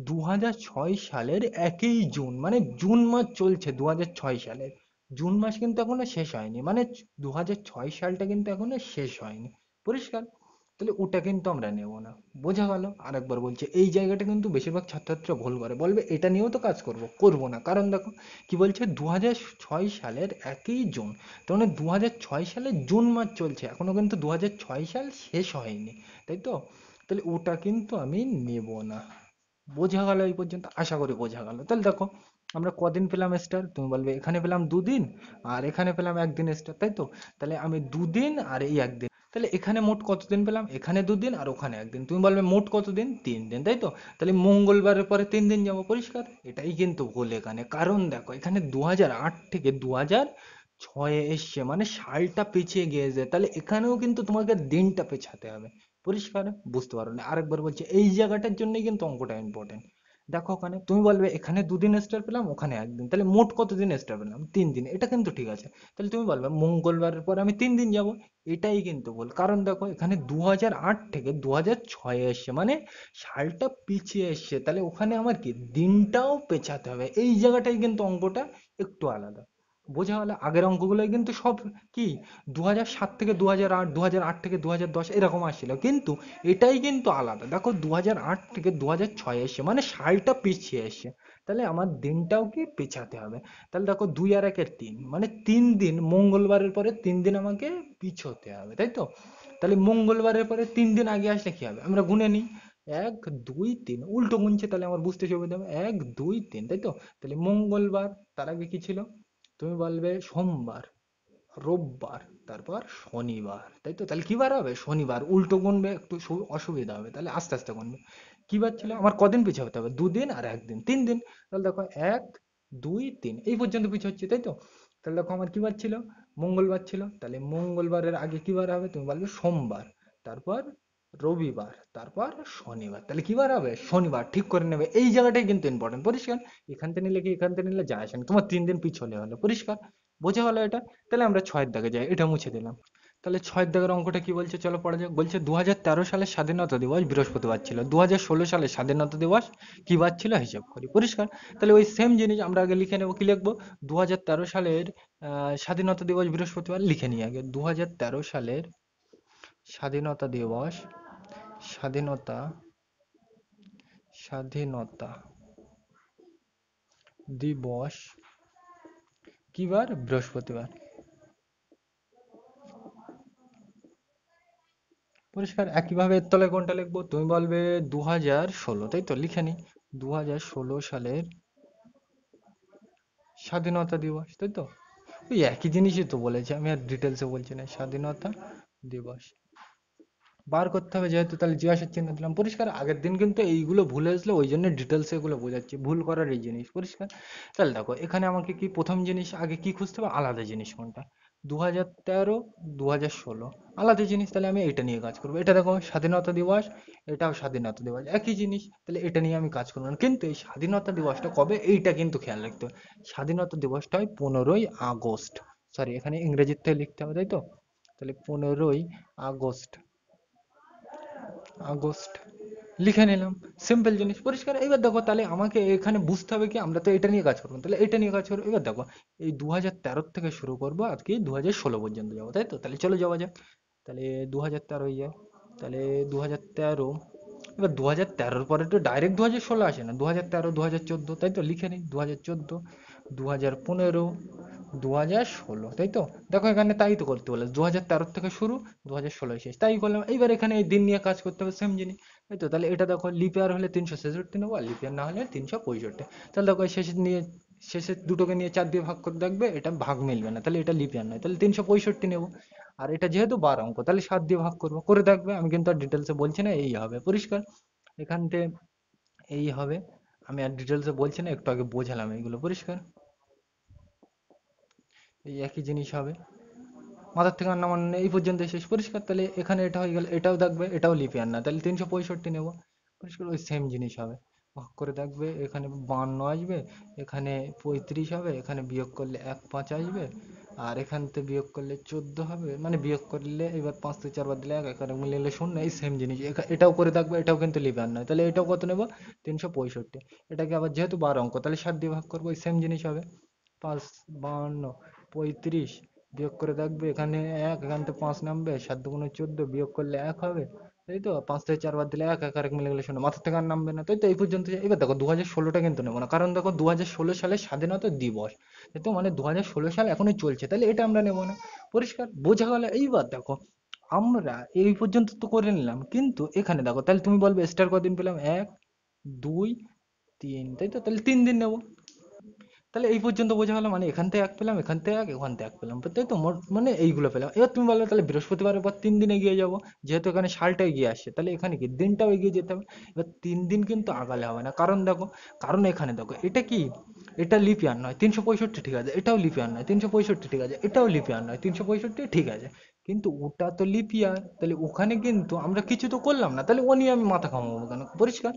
2006 সালের 1 জুন, মানে জুন মাস চলছে 2006 সালের, জুন মাস কিন্তু এখনো শেষ হয়নি, মানে 2006 সালটা কিন্তু এখনো শেষ হয়নি, পরিষ্কার? তাহলে ওটা কিন্তু আমরা নেব না। বোঝা গেল? আরেকবার বলছি, এই জায়গাটা কিন্তু বেশিরভাগ ছাত্রছাত্রীরা ভুল করে, বলবে এটা নিয়েও তো কাজ করব, করব না, কারণ দেখো কি বলছে, 2006 সালের 1 জুন, তার মানে 2006 সালের জুন মাস চলছে, এখনো কিন্তু 2006 সাল শেষ হয়নি, তাই তো? তাহলে ওটা কিন্তু আমি নেব না। বোঝা গেল এই পর্যন্ত? আশা করি বোঝা গেল। তাহলে দেখো আমরা কদিন পেলাম স্টার, তুমি বলবে এখানে পেলাম 2 দিন, আর এখানে পেলাম 1 দিন স্টার, তাই তো? তাহলে আমি 2 দিন আর এই 1 দিন, তাহলে এখানে মোট কতদিন পেলাম? এখানে 2 দিন আর ওখানে 1 দিন, তুমি বলবে মোট কতদিন? 3 দিন, তাই তো? তাহলে মঙ্গলবারের পরে 3 দিন যাবো, পরিষ্কার? এটাই কিন্তু ভুল এখানে, কারণ দেখো এখানে 2008 থেকে 2006 এসছে, মানে সালটা পিছিয়ে গিয়েছে, তাহলে এখানেও কিন্তু তোমাকে দিনটা পেছাতে হবে, পরিষ্কার? বুঝতে পারো না? আরেকবার বলছি, এই জায়গাটার জন্যই কিন্তু অঙ্কটা ইম্পর্টেন্ট। দেখো ওখানে তুমি বলবে এখানে 2 দিন স্টার পেলাম, ওখানে 1 দিন, তাহলে মোট কতদিন স্টার পেলাম? 3 দিন, এটা কিন্তু ঠিক আছে। তাহলে তুমি বলবে মঙ্গলবারের পর আমি 3 দিন যাব, এটাই কিন্তু ভুল, কারণ দেখো এখানে 2008 থেকে 2006 এসছে, মানে সালটা পিছিয়ে এসছে, তাহলে ওখানে আমার কি দিনটাও পেছাতে হবে, এই জায়গাটাই কিন্তু অঙ্কটা একটু আলাদা। বোঝা গেল? আগের অঙ্কগুলোই কিন্তু সব কি 2007 থেকে 2008, 2008 থেকে 2010 এরকম আসছিল, কিন্তু এটাই কিন্তু আলাদা। দেখো 2008 থেকে 2006 এসে, মানে সালটা পিছিয়ে এসে, তাহলে আমার দিনটাও কি পেছাতে হবে। তাহলে দেখো 2 আর 1 3, মানে 3 দিন, মঙ্গলবারের পরে 3 দিন আমাকে পিছোতে হবে, তাই তো? তাহলে মঙ্গলবারের পরে 3 দিন আগে আসলে কি হবে, আমরা গুনে নিই। 1 2 3, উল্টো গুনছে, তাহলে আমার বুঝতে সুবিধা হবে। 1 2 3, তাই তো? তাহলে মঙ্গলবার, তার আগে কি ছিল? তুমি বলবে সোমবার, রোববার, তারপর শনিবার, তাই তো? তাহলে কি বার হবে? শনিবার। উল্টো গুনবে, একটু অসুবিধা হবে, তাহলে আস্তে আস্তে গুনবে। কি বার ছিল আমার? কদিন পিছু হতে হবে? 2 দিন আর 1 দিন, 3 দিন। তাহলে দেখো 1 2 3 এই পর্যন্ত পিছু হচ্ছে, তাই তো? তাহলে দেখো আমার কি বার ছিল? মঙ্গলবার ছিল, তাহলে মঙ্গলবারের আগে কি বার হবে? তুমি বলবে সোমবার, তারপর রবিবার, তারপর শনিবার, তাহলে কি বার হবে? শনিবার। ঠিক করে নেবে, এই জায়গাটাই কিন্তু ইম্পর্টেন্ট, পরিষ্কার? এখান থেকে নিলে কি এখান থেকে নিলে যায় আসে না, তোমার 3 দিন পিছলে হলো, পরিষ্কার? বোঝা গেল এটা? তাহলে আমরা 6-এর দাগে যাই, এটা মুছে দিলাম। তাহলে 6-এর দাগের অঙ্কটা কি বলছে, চলো পড়া যাক। বলছে 2013 সালের স্বাধীনতা দিবস বৃহস্পতিবার ছিল, 2016 সালের স্বাধীনতা দিবস কি বার ছিল, হিসাব করি, পরিষ্কার? তাহলে ওই সেম জিনিস আমরা আগে লিখে নেবো, কি লিখবো? 2013 সালের স্বাধীনতা দিবস বৃহস্পতিবার, লিখে নিই আগে। 2013 সালের স্বাধীনতা দিবস, স্বাধীনতা, স্বাধীনতা দিবস কি বার? বৃহস্পতিবার। পরিষ্কার একইভাবে এর তলায় কোনটা লিখবো, তুমি বলবে 2016, তাই তো লিখে নি। 2016 সালের স্বাধীনতা দিবস, তাই তো? ওই একই জিনিসই তো বলেছে, আমি আর ডিটেলসে বলছি না। স্বাধীনতা দিবস বার করতে হবে যেহেতু, তাহলে জিজ্ঞাসার চিহ্ন দিলাম। পরিষ্কার আগের দিন কিন্তু এইগুলো ভুলে আসলে ওই জন্য ডিটেলসে এগুলো বোঝাচ্ছি, ভুল করার এই জিনিস। পরিষ্কার? তাহলে দেখো এখানে আমাকে কি প্রথম জিনিস আগে কি খুঁজতে হবে, আলাদা জিনিস কোনটা। 2013, 2016 আলাদা জিনিস, তাহলে আমি এটা নিয়ে কাজ করবো। এটা দেখো স্বাধীনতা দিবস, এটাও স্বাধীনতা দিবস, একই জিনিস, তাহলে এটা নিয়ে আমি কাজ করবো না। কিন্তু এই স্বাধীনতা দিবসটা কবে এইটা কিন্তু খেয়াল রাখতে হবে। স্বাধীনতা দিবসটা হয় 15ই আগস্ট। সরি, এখানে ইংরেজিতে লিখতে হবে, তাই তো? তাহলে 15ই আগস্ট, আগস্ট লিখে নিলাম। সিম্পল জিনিস। পরিষ্কার? এবার দেখো তাহলে আমাকে এখানে বুঝতে হবে কি, আমরা তো এটা নিয়ে কাজ করবো, তাহলে এটা নিয়ে কাজ করবো। এবার দেখো এই 2013 থেকে শুরু করবো, আজকে 2016 পর্যন্ত যাবো, তাই তো? তাহলে চলো যাওয়া যাক। তাহলে 2013 হয়ে যায়। তাহলে 2013, এবার 2013-র পরে তো ডাইরেক্ট 2016 আসে না, 2013, 2014, তাই তো? লিখে নিই 2014, 2015, 2016, তাই তো? দেখো এখানে তাই তো করতে বলে, 2013 থেকে শুরু, 2016 শেষ, তাই করলাম। এইবার এখানে এই দিন নিয়ে কাজ করতে হবে, সেম জিনিস, তাই তো? তাহলে এটা দেখো লিপ ইয়ার হলে 366 নেবো, আর লিপ ইয়ার না হলে 365। তাহলে দেখো এই শেষের নিয়ে, শেষের দুটোকে নিয়ে 4 দিয়ে ভাগ করে দেখবে এটা ভাগ মিলবে না, তাহলে এটা লিপ ইয়ার নয়, তাহলে 365 নেবো। আর এটা যেহেতু 12 অঙ্ক, তাহলে 7 দিয়ে ভাগ করবো, করে দেখবে। আমি কিন্তু আর ডিটেলসে বলছি না, এই হবে। পরিষ্কার? এখান থেকে এই হবে। আমি আর ডিটেলসে বলছি না, একটু আগে বোঝালাম এইগুলো। পরিষ্কার? এই একই জিনিস হবে। মাথার থেকে আর নামানো নেই, এই পর্যন্ত শেষ। পরিষ্কার? তাহলে এখানে এটা হয়ে গেল, এটাও দেখবে, এটাও লিপ ইয়ার না, তাহলে 365 নেবো। পরিষ্কার? ওই সেম জিনিস হবে। ভাগ করে দেখবে, এখানে 52 আসবে, এখানে 35 হবে, এখানে বিয়োগ করলে 1 5 আসবে, আর এখান থেকে বিয়োগ করলে 14 হবে, মানে বিয়োগ করলে এবার 5 থেকে 4 বার দিলে 1, এখানে মিলে 0, এই সেম জিনিস। এটাও করে দেখবে, এটাও কিন্তু লিপ ইয়ার নয়, তাহলে এটাও কত নেবো, 365। এটাকে আবার যেহেতু 12 অঙ্ক, তাহলে 7 দিয়ে ভাগ করবো, ওই সেম জিনিস হবে। 5 52 35, বিয়োগ করে দেখবে এখানে 1, এখান থেকে 5 নামবে, 7 দুগুণে 14, বিয়োগ করলে 1 হবে, তাই তো? 5 থেকে 4 বার দিলে 1, 1 আর 1 মিলে গেলে 0, মাথার থেকে আর নামবে না, তাই তো? এই পর্যন্ত এবার দেখো 2016টা কিন্তু নেবো না, কারণ দেখো 2016 সালের স্বাধীনতা দিবস, তাই তো? মানে 2016 সাল এখনই চলছে, তাহলে এটা আমরা নেবো না। পরিষ্কার? বোঝা গেল? এইবার দেখো আমরা এই পর্যন্ত তো করে নিলাম, কিন্তু এখানে দেখো, তাহলে তুমি বলবে স্টার কদিন পেলাম, 1 2 3, তাই তো? তাহলে 3 দিন নেবো। তাহলে এই পর্যন্ত বোঝা গেল, মানে এখান থেকে এক পেলাম, এখান থেকে এক, ওখান থেকে এক পেলাম, তাই তো? মোট মানে এইগুলো পেলাম। এবার তুমি বলবে তাহলে বৃহস্পতিবারের পর 3 দিন এগিয়ে যাবো, যেহেতু এখানে সালটা এগিয়ে আসছে, তাহলে এখানে কি দিনটাও এগিয়ে যেতে হবে। এবার 3 দিন কিন্তু আগালে হবে না, কারণ দেখো, কারণ এখানে দেখো এটা কি, এটা লিপ ইয়ার নয়, 365 ঠিক আছে, এটাও লিপ ইয়ার নয়, 365 ঠিক আছে, এটাও লিপ ইয়ার নয়, 365 ঠিক আছে, কিন্তু ওটা তো লিপ ইয়ার, তাহলে ওখানে কিন্তু আমরা কিছু তো করলাম না, তাহলে ও নিয়ে আমি মাথা ঘামাবো কেন? পরিষ্কার?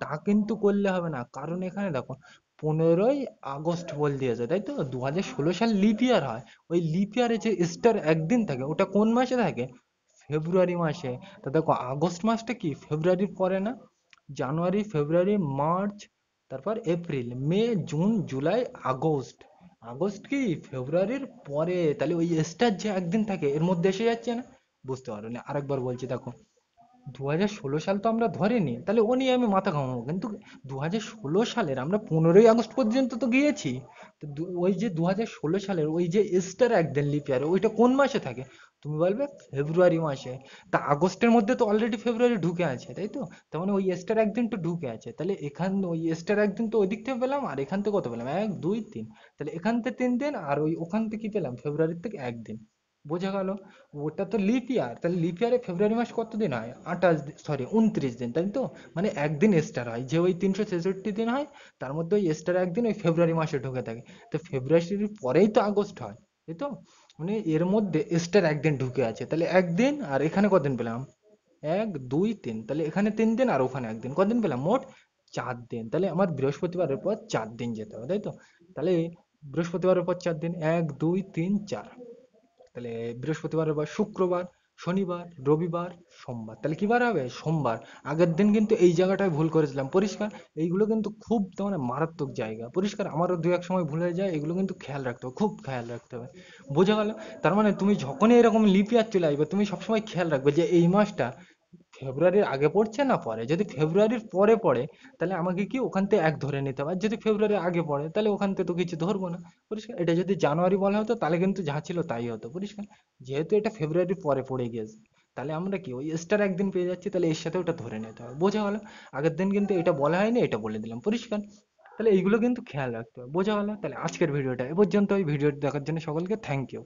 তা কিন্তু করলে হবে না, কারণ এখানে দেখো 15ই আগস্ট বল দিয়েছে, তাই তো? 2016 সাল লিপ ইয়ার হয়। ওই লিপ ইয়ারে যে এক্সট্রা একদিন থাকে, ওটা কোন মাসে থাকে? ফেব্রুয়ারি মাসে। তা দেখো আগস্ট মাসটা কি ফেব্রুয়ারির পরে না? জানুয়ারি, ফেব্রুয়ারি, মার্চ, তারপর April, May, June, July, August. August কি ফেব্রুয়ারির পরে, তাহলে ওই এক্সট্রা যে একদিন থাকে এর মধ্যে এসে যাচ্ছে না? বুঝতে পারো না? আরেকবার বলছি দেখো, 2016 সাল তো আমরা ধরিনি, তাহলে ও নিয়ে আমি মাথা ঘামাবো, কিন্তু 2016 সালের আমরা 15ই আগস্ট পর্যন্ত তো গিয়েছি। তো ওই যে 2016 সালের ওই যে এস্টার একদিন লিপ ইয়ার, ওইটা কোন মাসে থাকে? তুমি বলবে ফেব্রুয়ারি মাসে। তা আগস্টের মধ্যে তো অলরেডি ফেব্রুয়ারি ঢুকে আছে, তাই তো? তার মানে ওই এস্টার একদিন তো ঢুকে আছে, তাহলে এখান ওই এস্টার একদিন তো ওই দিক থেকে পেলাম, আর এখান থেকে কত পেলাম, 1 2 3, তাহলে এখান থেকে 3 দিন, আর ওই ওখান থেকে কি পেলাম, ফেব্রুয়ারির থেকে একদিন। বোঝা গেল? ওটা তো লিপ ইয়ার, তাহলে লিপ ইয়ারে ফেব্রুয়ারি মাস কত দিন হয়, 28, সরি 29 দিন, তাই তো? মানে একদিন এক্সট্রা হয়, যে ওই 366 দিন হয়, তার মধ্যে ওই এক্সট্রা একদিন ওই ফেব্রুয়ারি মাসে ঢুকে থাকে। তো ফেব্রুয়ারির পরেই তো আগস্ট হয়, তাই তো? মানে এর মধ্যে এক্সট্রা একদিন ঢুকে আছে, তাহলে একদিন, আর এখানে কদিন পেলাম, 1 2 3, তাহলে এখানে 3 দিন আর ওখানে একদিন, কদিন পেলাম মোট 4 দিন। তাহলে আমার বৃহস্পতিবারের পর 4 দিন যেতে হবে, তাই তো? তাহলে বৃহস্পতিবারের পর 4 দিন, 1 2 3 4, তাহলে বৃহস্পতিবারের পর শুক্রবার, শনিবার, রবিবার, সোমবার, তাহলে কি বার হবে, সোমবার। আগের দিন কিন্তু এই জায়গাটায় ভুল করেছিলাম। পরিষ্কার? এইগুলো কিন্তু খুব তো মানে মারাত্মক জায়গা। পরিষ্কার? আমারও দু এক সময় ভুলে যায়, এগুলো কিন্তু খেয়াল রাখতে হবে, খুব খেয়াল রাখতে হবে। বোঝা গেল? তার মানে তুমি যখনই এরকম লিপ ইয়ার চলে আসবে, তুমি সবসময় খেয়াল রাখবে যে এই মাসটা ফেব্রুয়ারির আগে পড়ছে না পরে। যদি ফেব্রুয়ারির পরে পড়ে, তাহলে আমাকে কি ওখান থেকে এক ধরে নিতে হবে, আর যদি ফেব্রুয়ারির আগে পড়ে, তাহলে ওখান থেকে তো কিছু ধরবো না। পরিষ্কার? এটা যদি জানুয়ারি বলা হতো, তাহলে কিন্তু যা ছিল তাই হতো। পরিষ্কার? যেহেতু এটা ফেব্রুয়ারির পরে পড়ে গিয়েছে, তাহলে আমরা কি ওই স্টার একদিন পেয়ে যাচ্ছি, তাহলে এর সাথে ওটা ধরে নিতে হবে, বোঝা গেল? আগের দিন কিন্তু এটা বলা হয়নি, এটা বলে দিলাম, পরিষ্কার? তাহলে এইগুলো কিন্তু খেয়াল রাখতে হবে, বোঝা গেল? তাহলে আজকের ভিডিওটা এ পর্যন্ত, ওই ভিডিওটি দেখার জন্য সকলকে থ্যাংক ইউ।